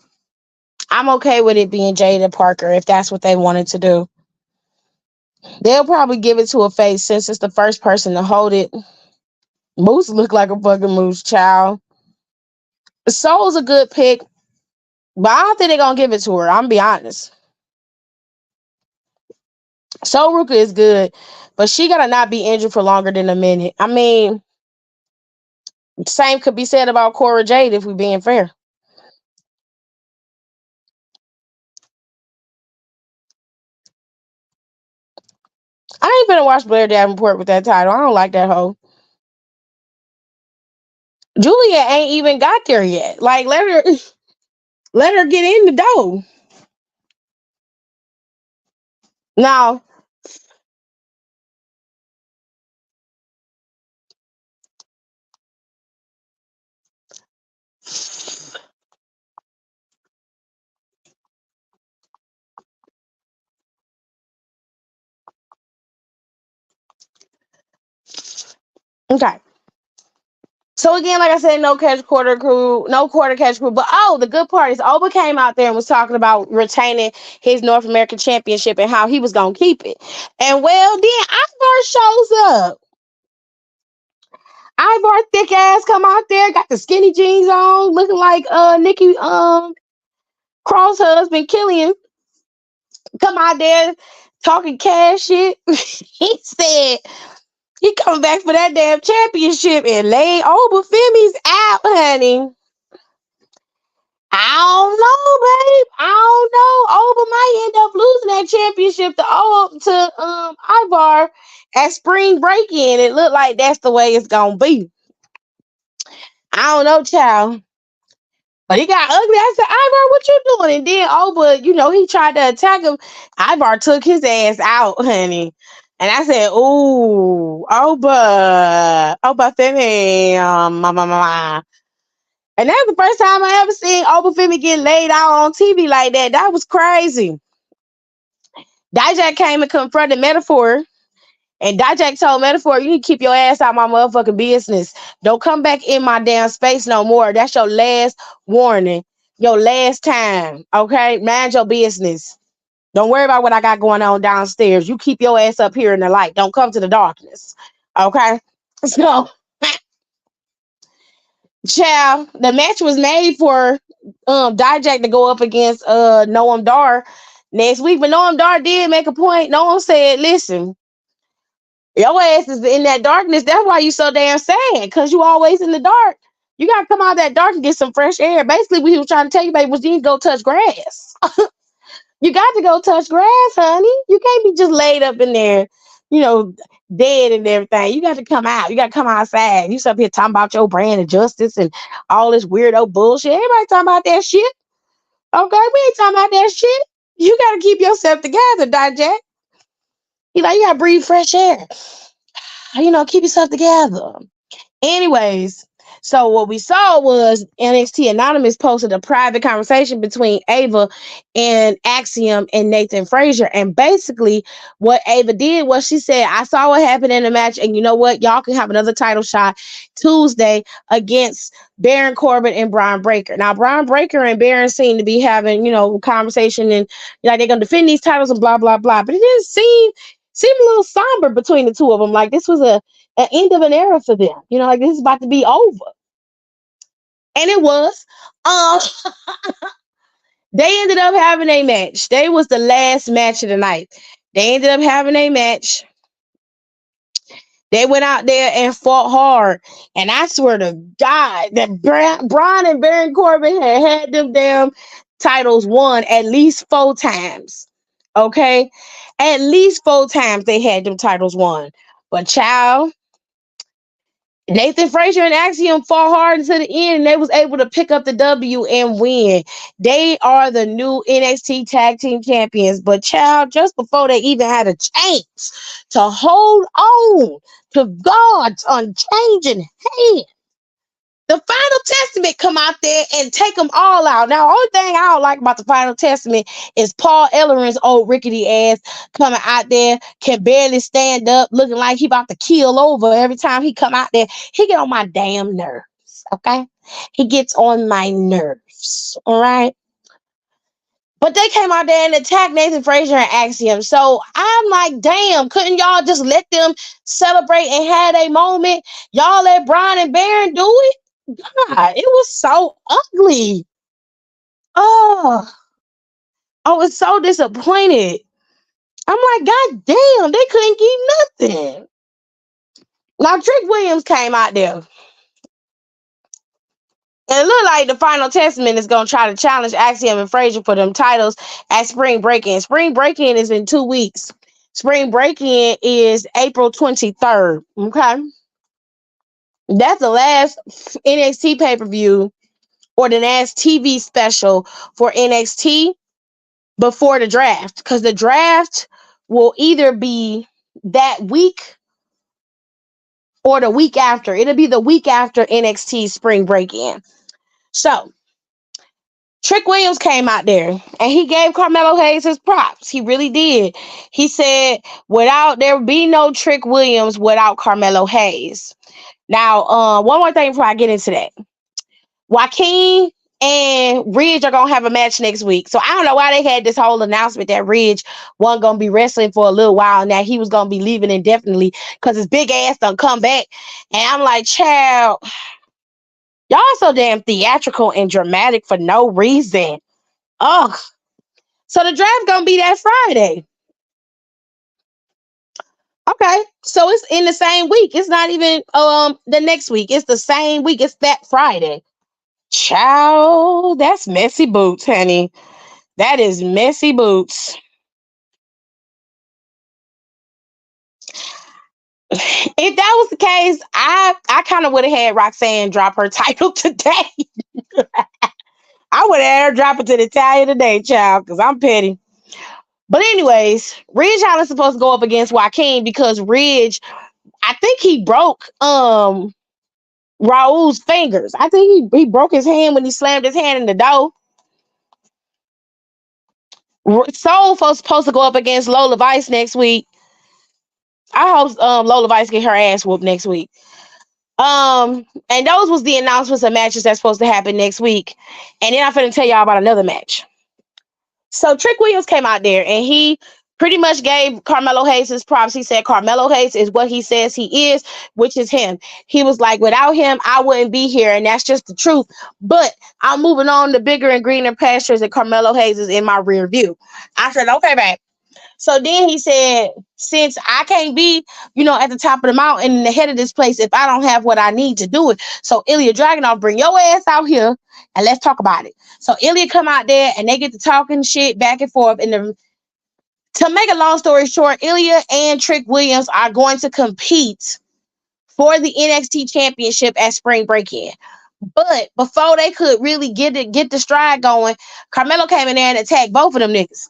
I'm okay with it being Jada Parker if that's what they wanted to do. They'll probably give it to a face since it's the first person to hold it. Moose look like a fucking moose child. Soul's a good pick, but I don't think they're gonna give it to her. I'm gonna be honest. Soul Ruka is good, but she gotta not be injured for longer than a minute. I mean, same could be said about Cora Jade if we're being fair. I ain't gonna watch Blair Davenport with that title. I don't like that hoe. Julia ain't even got there yet. Like let her get in the door. Now Okay. So again, like I said, no quarter catch crew. But the good part is Oba came out there and was talking about retaining his North American championship and how he was gonna keep it. And well, then Ivar shows up. Ivar thick ass come out there, got the skinny jeans on, looking like Nikki Cross husband Killian. Come out there talking cash shit. He said he coming back for that damn championship and lay Oba Femi's out, honey. I don't know, babe. I don't know. Oba might end up losing that championship to Ivar at spring break in. It looked like that's the way it's gonna be. I don't know, child. But he got ugly. I said, Ivar, what you doing? And then Oba, he tried to attack him. Ivar took his ass out, honey. And I said, ooh, Oba Femi, ma. And that's the first time I ever seen Oba Femi get laid out on TV like that. That was crazy. Dijak came and confronted Metaphor. And Dijak told Metaphor, you need to keep your ass out my motherfucking business. Don't come back in my damn space no more. That's your last warning. Your last time. Okay? Mind your business. Don't worry about what I got going on downstairs. You keep your ass up here in the light. Don't come to the darkness. Okay? So, child, the match was made for Dijak to go up against Noam Dar next week. But Noam Dar did make a point. Noam said, listen, your ass is in that darkness. That's why you so damn sad. Because you always in the dark. You got to come out of that dark and get some fresh air. Basically, what he was trying to tell you, baby, was you need to go touch grass. You got to go touch grass, honey. You can't be just laid up in there, you know, dead and everything. You got to come out. You got to come outside. You up here talking about your brand of justice and all this weirdo bullshit. Everybody talking about that shit. Okay, we ain't talking about that shit. You got to keep yourself together, Jack. You got to breathe fresh air. Keep yourself together. Anyways, so what we saw was NXT Anonymous posted a private conversation between Ava and Axiom and Nathan Frazier. And basically, what Ava did was she said, I saw what happened in the match, and you know what? Y'all can have another title shot Tuesday against Baron Corbin and Brian Breaker. Now, Brian Breaker and Baron seem to be having, conversation and like they're gonna defend these titles and blah blah blah. But it didn't seem a little somber between the two of them. Like this was an end of an era for them. Like this is about to be over. And it was. Um, they ended up having a match. They was the last match of the night. They ended up having a match. They went out there and fought hard. And I swear to God that Braun and Baron Corbin had them damn titles won at least 4 times. Okay? At least 4 times they had them titles won. But child, Nathan Frazier and Axiom fought hard until the end, and they was able to pick up the W and win. They are the new NXT Tag Team Champions. But child, just before they even had a chance to hold on to God's unchanging hand, the Final Testament come out there and take them all out. Now, only thing I don't like about the Final Testament is Paul Ellering's old rickety ass coming out there, can barely stand up, looking like he about to keel over every time he come out there. He get on my damn nerves, okay? He gets on my nerves, all right? But they came out there and attacked Nathan Frazier and Axiom. So I'm like, damn, couldn't y'all just let them celebrate and have a moment? Y'all let Brian and Baron do it? God, it was so ugly. Oh, I was so disappointed. I'm like, God damn, they couldn't give nothing. Now, Trick Williams came out there. And it looked like the Final Testament is going to try to challenge Axiom and Frazier for them titles at Spring Break-In. Spring Break-In is in 2 weeks. Spring Break-In is April 23rd. Okay? That's the last NXT pay-per-view or the last TV special for NXT before the draft, because the draft will either be that week or the week after. It'll be the week after NXT Spring Break-In. So Trick Williams came out there and he gave Carmelo Hayes his props. He really did. He said, without there would be no Trick Williams without Carmelo Hayes. Now, one more thing before I get into that. Joaquin and Ridge are gonna have a match next week. So I don't know why they had this whole announcement that Ridge wasn't gonna be wrestling for a little while. Now he was gonna be leaving indefinitely because his big ass done come back. And I'm like, child, y'all so damn theatrical and dramatic for no reason. Ugh. So the draft gonna be that Friday. Okay. So it's in the same week. It's not even the next week. It's the same week. It's that Friday. Child, that's messy boots, honey. That is messy boots. If that was the case, I kind of would have had Roxanne drop her title today. I would have had her drop it to the Italian today, child, because I'm petty. But anyways, Ridge Holland's supposed to go up against Joaquin because Ridge, I think he broke Raul's fingers. I think he broke his hand when he slammed his hand in the door. Soul supposed to go up against Lola Vice next week. I hope Lola Vice get her ass whooped next week. And those was the announcements of matches that's supposed to happen next week. And then I'm finna tell y'all about another match. So Trick Williams came out there and he pretty much gave Carmelo Hayes his props. He said Carmelo Hayes is what he says he is, which is him. He was like, without him, I wouldn't be here. And that's just the truth. But I'm moving on to bigger and greener pastures, and Carmelo Hayes is in my rear view. I said, okay, babe. So then he said, since I can't be, at the top of the mountain and the head of this place if I don't have what I need to do it. So Ilya Dragunov, bring your ass out here and let's talk about it. So Ilya come out there and they get to talking shit back and forth. And to make a long story short, Ilya and Trick Williams are going to compete for the NXT championship at Spring Break-In. But before they could really get the stride going, Carmelo came in there and attacked both of them niggas.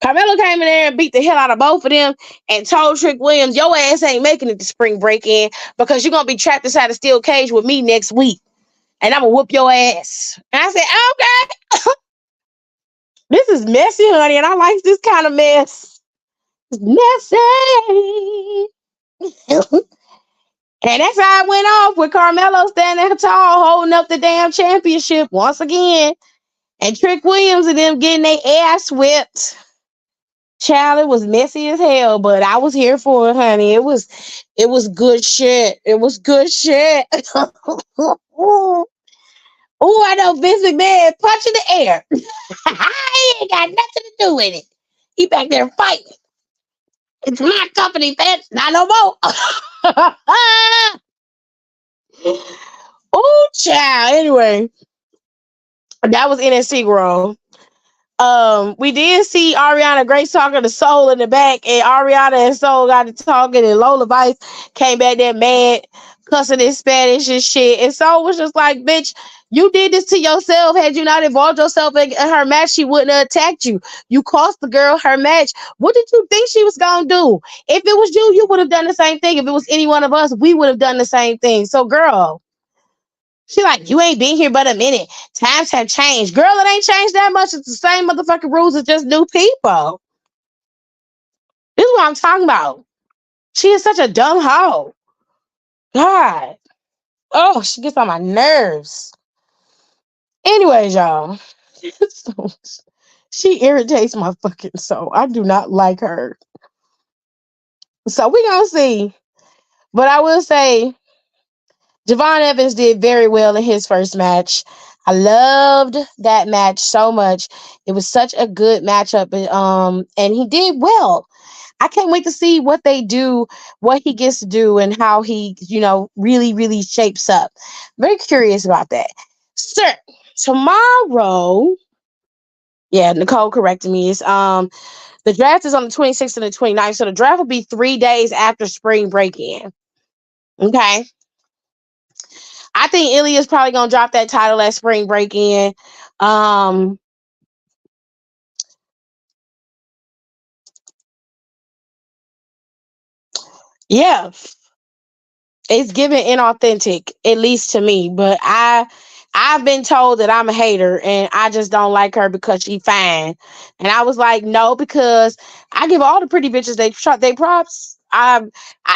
Carmelo came in there and beat the hell out of both of them and told Trick Williams, your ass ain't making it to Spring Break-In because you're going to be trapped inside a steel cage with me next week. And I'm going to whoop your ass. And I said, okay. This is messy, honey, and I like this kind of mess. It's messy. And that's how it went off with Carmelo standing tall, holding up the damn championship once again. And Trick Williams and them getting their ass whipped. Child, it was messy as hell, but I was here for it, honey. It was good shit. It was good shit. Oh, I know Vince McMahon punch in the air. He ain't got nothing to do with it. He back there fighting. It's my company, Vince. Not no more. Oh, child. Anyway, that was NXT Grown. We did see Ariana Grace talking to Soul in the back, and Ariana and Soul got to talking, and Lola Vice came back there mad, cussing in Spanish and shit. And Soul was just like, bitch, you did this to yourself. Had you not involved yourself in her match, she wouldn't have attacked you. You cost the girl her match. What did you think she was gonna do? If it was you, you would have done the same thing. If it was any one of us, we would have done the same thing. So, girl, she like, you ain't been here but a minute. Times have changed. Girl, it ain't changed that much. It's the same motherfucking rules. It's just new people. This is what I'm talking about. She is such a dumb hoe. God. Oh, she gets on my nerves. Anyways, y'all. She irritates my fucking soul. I do not like her. So we gonna see. But I will say, Javon Evans did very well in his first match. I loved that match so much. It was such a good matchup, and he did well. I can't wait to see what they do, what he gets to do, and how he, really, really shapes up. Very curious about that. Sir, tomorrow, yeah, Nicole corrected me. It's the draft is on the 26th and the 29th, so the draft will be 3 days after Spring Break-In. Okay. I think Ilya's probably gonna drop that title at Spring Break-In. Yeah, it's giving inauthentic, at least to me. But I've been told that I'm a hater and I just don't like her because she fine. And I was like, no, because I give all the pretty bitches they props. I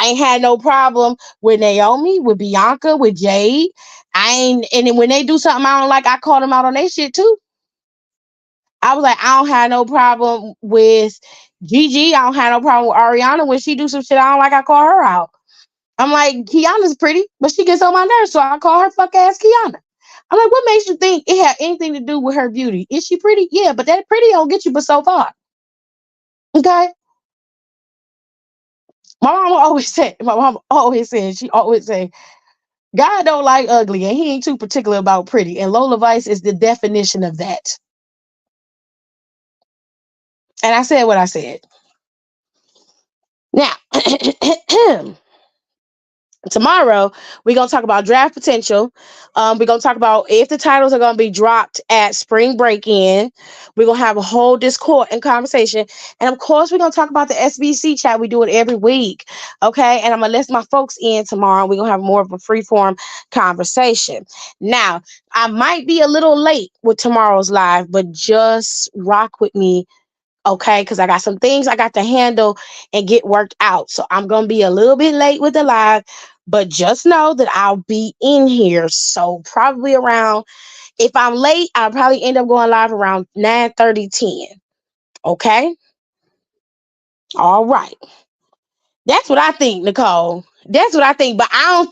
ain't had no problem with Naomi, with Bianca, with Jade. I ain't, and then when they do something I don't like, I call them out on their shit too. I was like, I don't have no problem with Gigi. I don't have no problem with Ariana. When she do some shit I don't like, I call her out. I'm like, Kiana's pretty, but she gets on my nerves, so I call her fuck ass Kiana. I'm like, what makes you think it had anything to do with her beauty? Is she pretty? Yeah, but that pretty don't get you but so far. Okay. My mom always said, she always say, God don't like ugly and he ain't too particular about pretty. And Lola Vice is the definition of that. And I said what I said. Now, tomorrow we're gonna talk about draft potential. We're gonna talk about if the titles are gonna be dropped at spring break in. We're gonna have a whole discord and conversation, and of course we're gonna talk about the SBC chat. We do it every week, okay? And I'm gonna let my folks in tomorrow. We're gonna have more of a free form conversation. Now I might be a little late with tomorrow's live, but just rock with me, okay, because I got some things I got to handle and get worked out. So I'm going to be a little bit late with the live, but just know that I'll be in here. So probably around, if I'm late, I'll probably end up going live around 9:30, 10. Okay? All right. That's what I think, Nicole. That's what I think. But I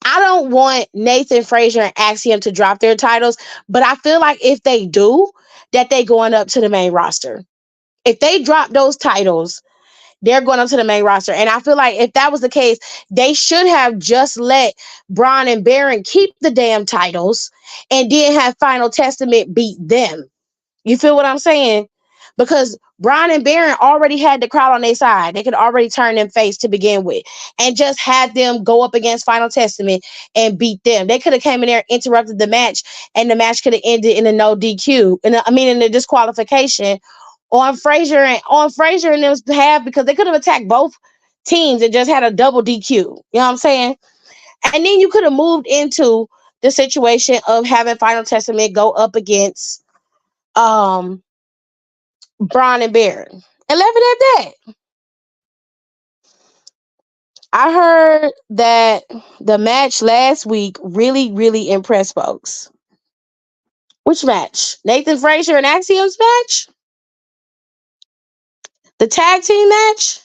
don't want Nathan Frazier and Axiom to drop their titles. But I feel like if they do, that they going up to the main roster. If they drop those titles, they're going up to the main roster. And I feel like if that was the case, they should have just let Braun and Baron keep the damn titles and then have Final Testament beat them. You feel what I'm saying? Because Braun and Baron already had the crowd on their side. They could already turn them face to begin with and just had them go up against Final Testament and beat them. They could have came in there, interrupted the match, and the match could have ended in a no DQ. In the disqualification on Frazier and them's behalf, because they could have attacked both teams and just had a double DQ. You know what I'm saying? And then you could have moved into the situation of having Final Testament go up against um Braun and Baron and left it at that. I heard that the match last week really, really impressed folks. Which match? Nathan Frazier and Axiom's match? The tag team match?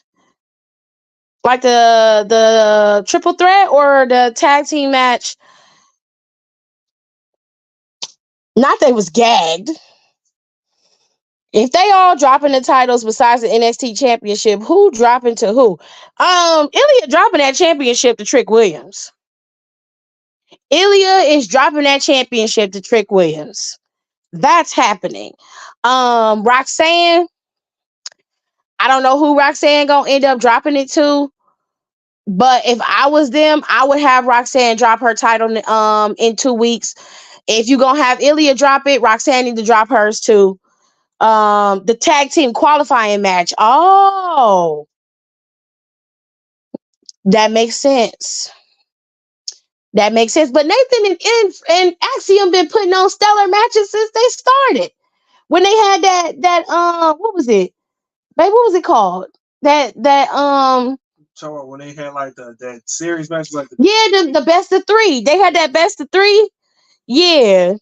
Like the triple threat or the tag team match? Not they was gagged. If they all dropping the titles besides the NXT championship, who dropping to who? Ilya dropping that championship to Trick Williams. Ilya is dropping that championship to Trick Williams. That's happening. Roxanne, I don't know who Roxanne gonna end up dropping it to, but if I was them, I would have Roxanne drop her title in 2 weeks. If you gonna have Ilya drop it, Roxanne need to drop hers too. The tag team qualifying match. Oh, that makes sense. That makes sense. But Nathan and Axiom been putting on stellar matches since they started. When they had that what was it? Babe, what was it called? That So when they had like that series match, like yeah, the best of three. They had that best of three. Yeah.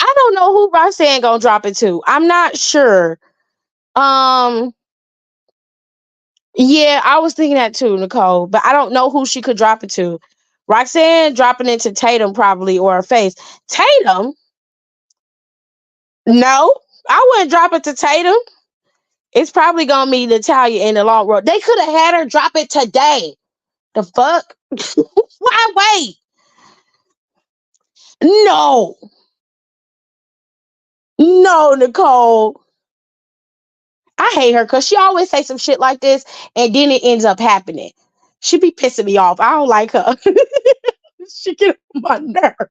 I don't know who Roxanne gonna drop it to. I'm not sure. Um Yeah, I was thinking that too, Nicole, but I don't know who she could drop it to. Roxanne dropping it to Tatum probably or her face. Tatum? No, I wouldn't drop it to Tatum. It's probably gonna be Natalia in the long run. They could have had her drop it today. The fuck? Why wait? No, no, Nicole. I hate her because she always say some shit like this and then it ends up happening. She be pissing me off. I don't like her. She get on my nerve.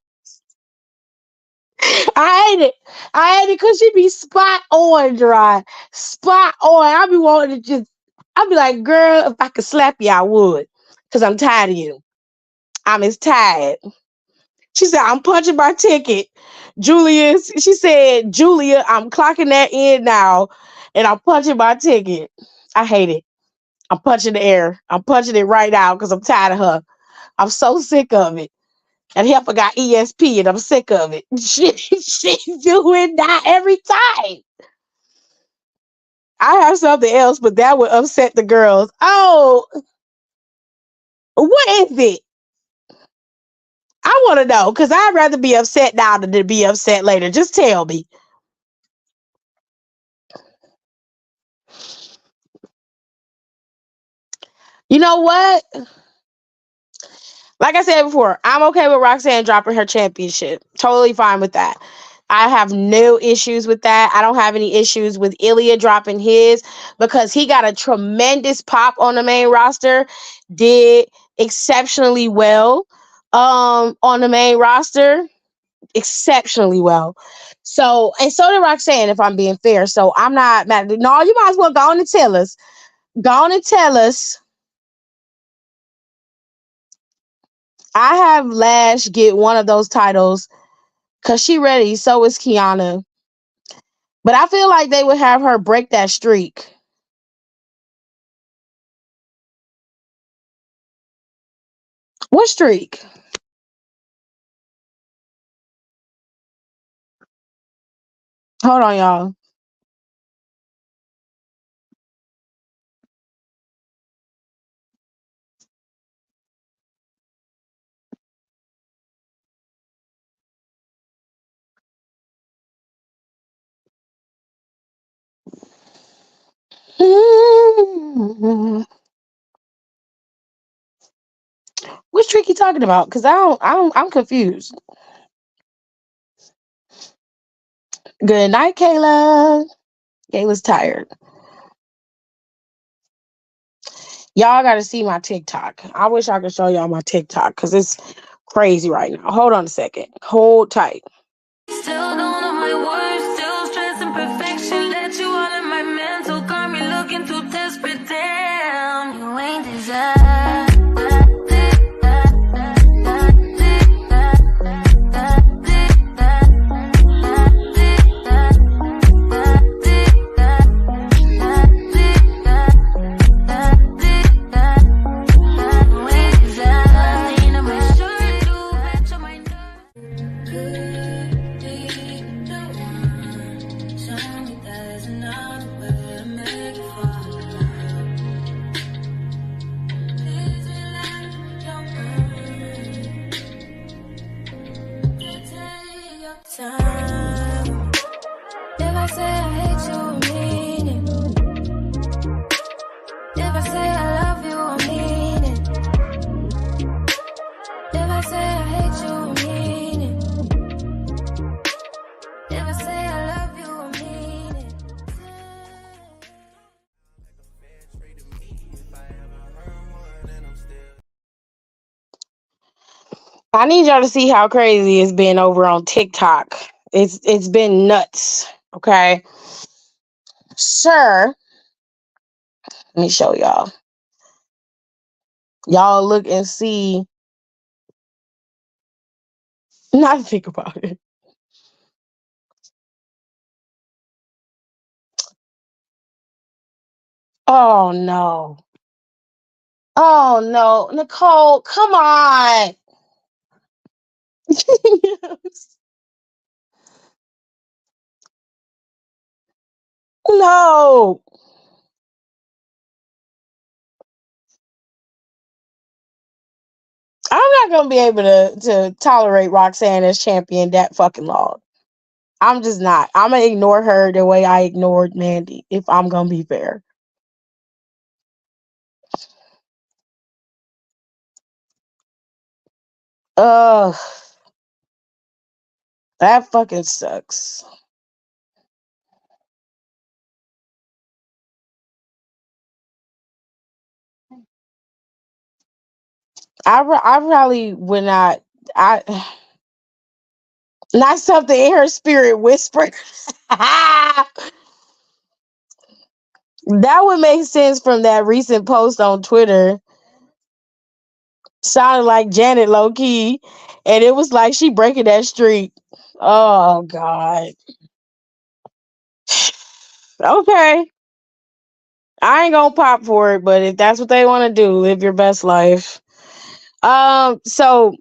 I hate it. I hate it because she be spot on dry. Spot on. I be wanting to I be like, girl, if I could slap you, I would. Because I'm tired of you. I'm as tired. She said, I'm punching my ticket. She said, Julia, I'm clocking that in now and I'm punching my ticket. I hate it. I'm punching the air. I'm punching it right now because I'm tired of her. I'm so sick of it. And Heifer got ESP and I'm sick of it. She's doing that every time. I have something else, but that would upset the girls. Oh, what is it? I want to know because I'd rather be upset now than to be upset later. Just tell me. You know what? Like I said before, I'm okay with Roxanne dropping her championship. Totally fine with that. I have no issues with that. I don't have any issues with Ilya dropping his because he got a tremendous pop on the main roster, did exceptionally well on the main roster, exceptionally well. So, and so did Roxanne, if I'm being fair. So I'm not mad. No, you might as well go on and tell us. Go on and tell us. I have Lash get one of those titles because she ready. So is Kiana. But I feel like they would have her break that streak. What streak? Hold on, y'all. What streak you talking about? Because I'm confused. Good night, Kayla. Kayla's tired. Y'all got to see my TikTok. I wish I could show y'all my TikTok because it's crazy right now. Hold on a second. Hold tight. Still don't know my worth, still stressing perfection. Let you all in my mental, got me looking too desperate. Damn, you ain't desire. If I say I hate you, I mean it. If I say I love you, I mean it. If I say I hate you, I mean it. If I say I love you, I mean it. I need y'all to see how crazy it's been over on TikTok. It's been nuts. Okay. Sir, let me show y'all. Y'all look and see. Not think about it. Oh no. Oh no. Nicole, come on. No. I'm not gonna be able to tolerate Roxanne as champion that fucking long. I'm just not. I'm gonna ignore her the way I ignored Mandy, if I'm gonna be fair. Ugh, that fucking sucks. I probably would not. I not something in her spirit whispered. That would make sense from that recent post on Twitter. Sounded like Janet low key, and it was like she breaking that streak. Oh God. Okay, I ain't gonna pop for it, but if that's what they want to do, live your best life. So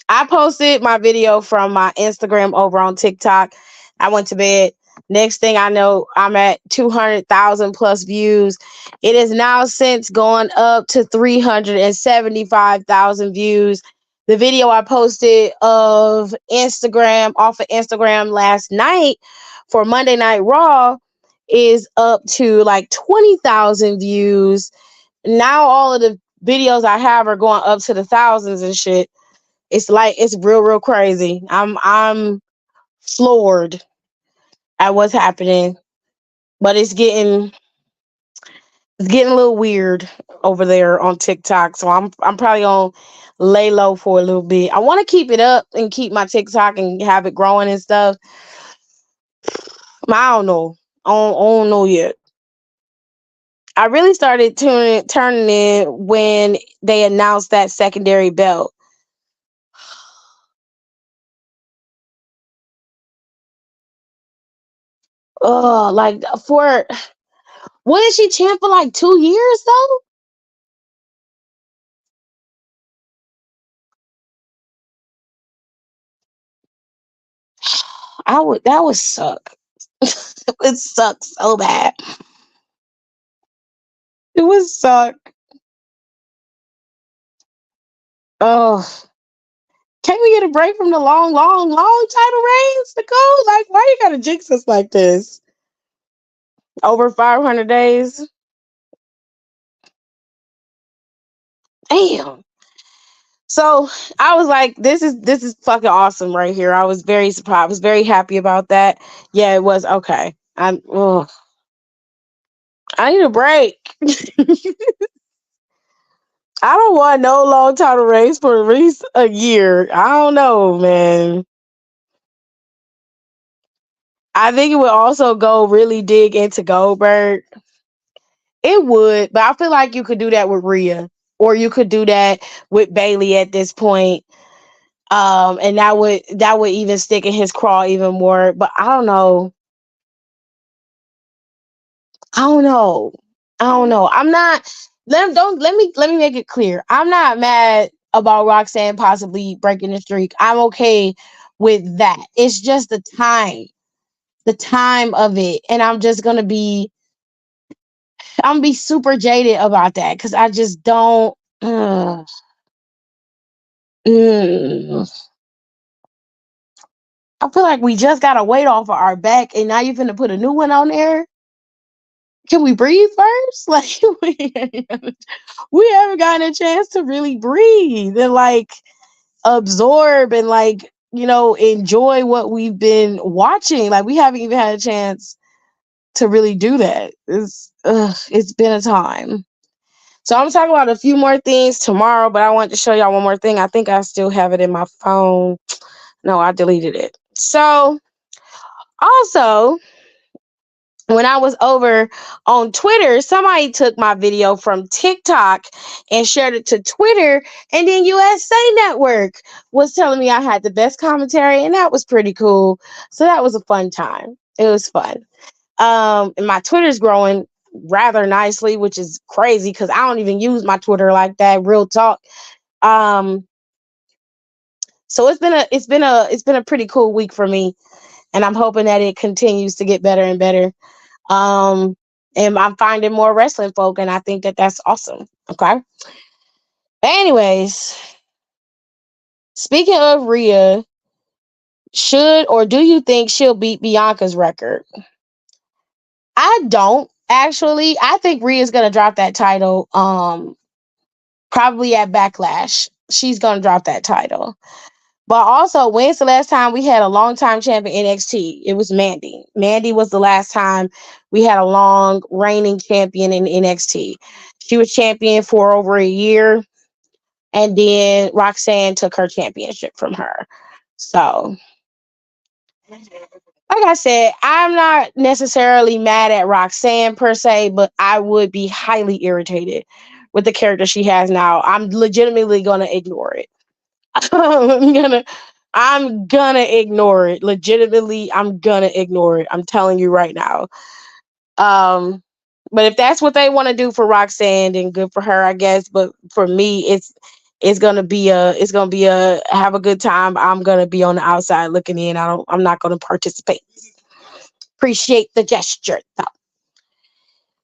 I posted my video from my Instagram over on TikTok. I went to bed. Next thing I know, I'm at 200,000 plus views. It is now since gone up to 375,000 views. The video I posted of Instagram off of Instagram last night for Monday Night Raw is up to like 20,000 views. Now all of the videos I have are going up to the thousands and shit. It's like it's real crazy. I'm floored at what's happening, but it's getting a little weird over there on TikTok. So I'm probably gonna lay low for a little bit. I want to keep it up and keep my TikTok and have it growing and stuff. I don't know. I don't know yet. I really started turning in when they announced that secondary belt. Oh, like for wasn't she champ for like 2 years though? I would that would suck. It would suck so bad. It would suck. Oh, can we get a break from the long title reigns, Nicole? Like, why you gotta jinx us like this? Over 500 days. Damn. So I was like, this is fucking awesome right here. I was very surprised. I was very happy about that. Yeah, it was okay. I need a break. I don't want no long title race for at least a year. I don't know, man. I think it would also go really dig into Goldberg. It would, but I feel like you could do that with Rhea, or you could do that with Bailey at this point. And that would even stick in his craw even more. But I don't know. I don't know. I don't know. I'm not. Let me make it clear. I'm not mad about Roxanne possibly breaking the streak. I'm okay with that. It's just the time of it, and I'm be super jaded about that because I just don't. Uh, mm. I feel like we just got a weight off of our back, and now you're gonna put a new one on there. Can we breathe first? Like we haven't gotten a chance to really breathe and like absorb and like enjoy what we've been watching. Like we haven't even had a chance to really do that. It's been a time. So I'm gonna talk about a few more things tomorrow, but I want to show y'all one more thing. I think I still have it in my phone. No, I deleted it. So also, when I was over on Twitter, somebody took my video from TikTok and shared it to Twitter, and then USA Network was telling me I had the best commentary, and that was pretty cool. So that was a fun time. It was fun. And my Twitter's growing rather nicely, which is crazy because I don't even use my Twitter like that. Real talk. Um, so it's been a pretty cool week for me, and I'm hoping that it continues to get better and better. Um, and I'm finding more wrestling folk, and I think that that's awesome. Okay. But anyways, speaking of Rhea, should or do you think she'll beat Bianca's record? I don't actually. I think Rhea's gonna drop that title. Probably at Backlash. She's gonna drop that title. But also, when's the last time we had a long time champion in NXT? It was Mandy. Mandy was the last time we had a long reigning champion in NXT. She was champion for over a year, and then Roxanne took her championship from her. So, like I said, I'm not necessarily mad at Roxanne per se, but I would be highly irritated with the character she has now. I'm legitimately gonna ignore it. I'm gonna I'm gonna ignore it. Legitimately, I'm gonna ignore it. I'm telling you right now. Um, but if that's what they want to do for Roxanne, then good for her, I guess. But for me, it's gonna be a have a good time. I'm gonna be on the outside looking in. I'm not gonna participate. Appreciate the gesture though.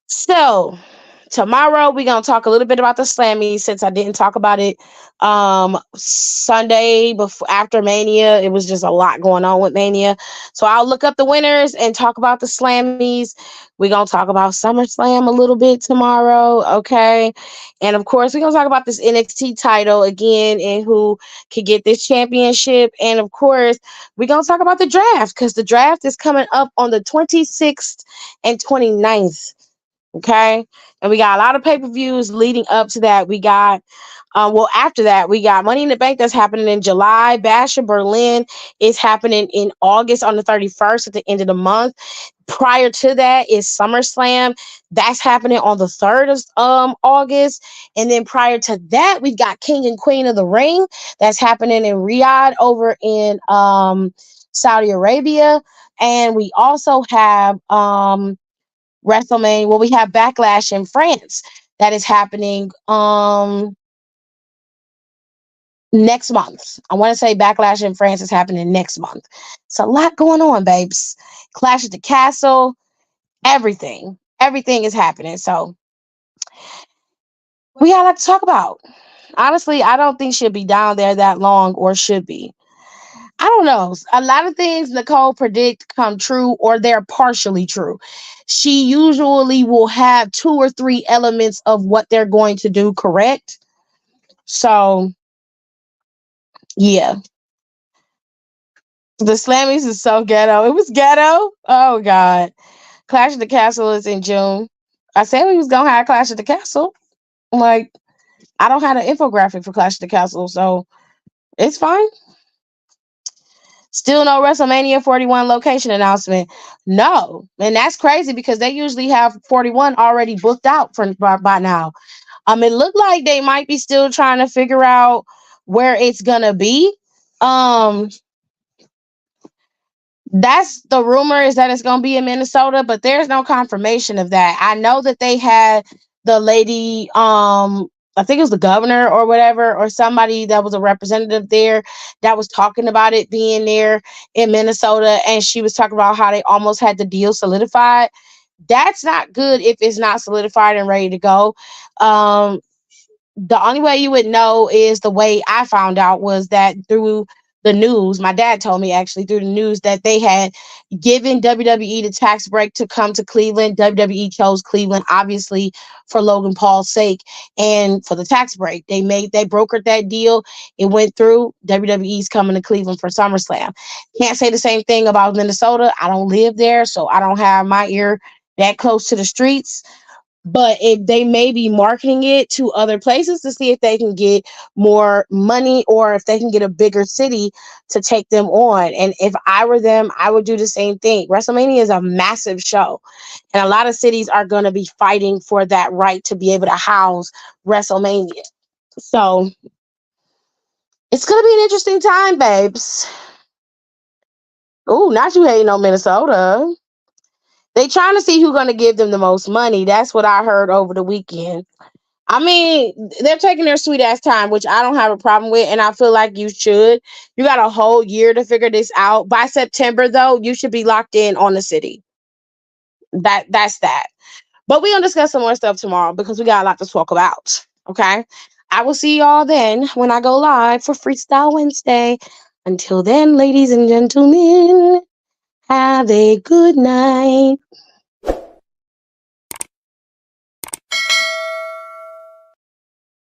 So tomorrow we're gonna talk a little bit about the Slammy since I didn't talk about it Sunday before after Mania. It was just a lot going on with Mania. So I'll look up the winners and talk about the Slammies. We're gonna talk about SummerSlam a little bit tomorrow, okay? And of course, we're gonna talk about this NXT title again and who can get this championship. And of course, we're gonna talk about the draft because the draft is coming up on the 26th and 29th. Okay. And we got a lot of pay-per-views leading up to that. We got after that, we got Money in the Bank that's happening in July. Bash in Berlin is happening in August on the 31st at the end of the month. Prior to that is SummerSlam. That's happening on the 3rd of August. And then prior to that, we've got King and Queen of the Ring. That's happening in Riyadh over in Saudi Arabia. And we also have WrestleMania. Well, we have Backlash in France that is happening next month. I want to say Backlash in France is happening next month. It's a lot going on, babes. Clash at the Castle, everything. Everything is happening. So we got a lot to talk about. Honestly, I don't think she'll be down there that long or should be. I don't know. A lot of things Nicole predict come true or they're partially true. She usually will have two or three elements of what they're going to do correct. So, yeah. The Slammies is so ghetto. It was ghetto. Oh, God. Clash of the Castle is in June. I said we was going to have Clash of the Castle. Like, I don't have an infographic for Clash of the Castle, so it's fine. Still no WrestleMania 41 location announcement. No. And that's crazy because they usually have 41 already booked out by now. It looked like they might be still trying to figure out where it's gonna be. Um, that's the rumor is that it's gonna be in Minnesota, but there's no confirmation of that. I know that they had the lady, I think it was the governor or whatever, or somebody that was a representative there that was talking about it being there in Minnesota, and she was talking about how they almost had the deal solidified. That's not good if it's not solidified and ready to go. The only way you would know is the way I found out was that through the news. My dad told me actually through the news that they had given WWE the tax break to come to Cleveland. WWE chose Cleveland, obviously, for Logan Paul's sake and for the tax break. They brokered that deal. It went through. WWE's coming to Cleveland for SummerSlam. Can't say the same thing about Minnesota. I don't live there, so I don't have my ear that close to the streets, but if they may be marketing it to other places to see if they can get more money or if they can get a bigger city to take them on. And if I were them, I would do the same thing. WrestleMania is a massive show, and a lot of cities are going to be fighting for that right to be able to house WrestleMania. So it's going to be an interesting time, babes. Oh, not you hating on Minnesota. They trying to see who's going to give them the most money. That's what I heard over the weekend. I mean, they're taking their sweet ass time, which I don't have a problem with, and I feel like you should. You got a whole year to figure this out. By September, though, you should be locked in on the city. That's that. But we're gonna discuss some more stuff tomorrow because we got a lot to talk about. Okay. I will see y'all then when I go live for Freestyle Wednesday. Until then, ladies and gentlemen, have a good night.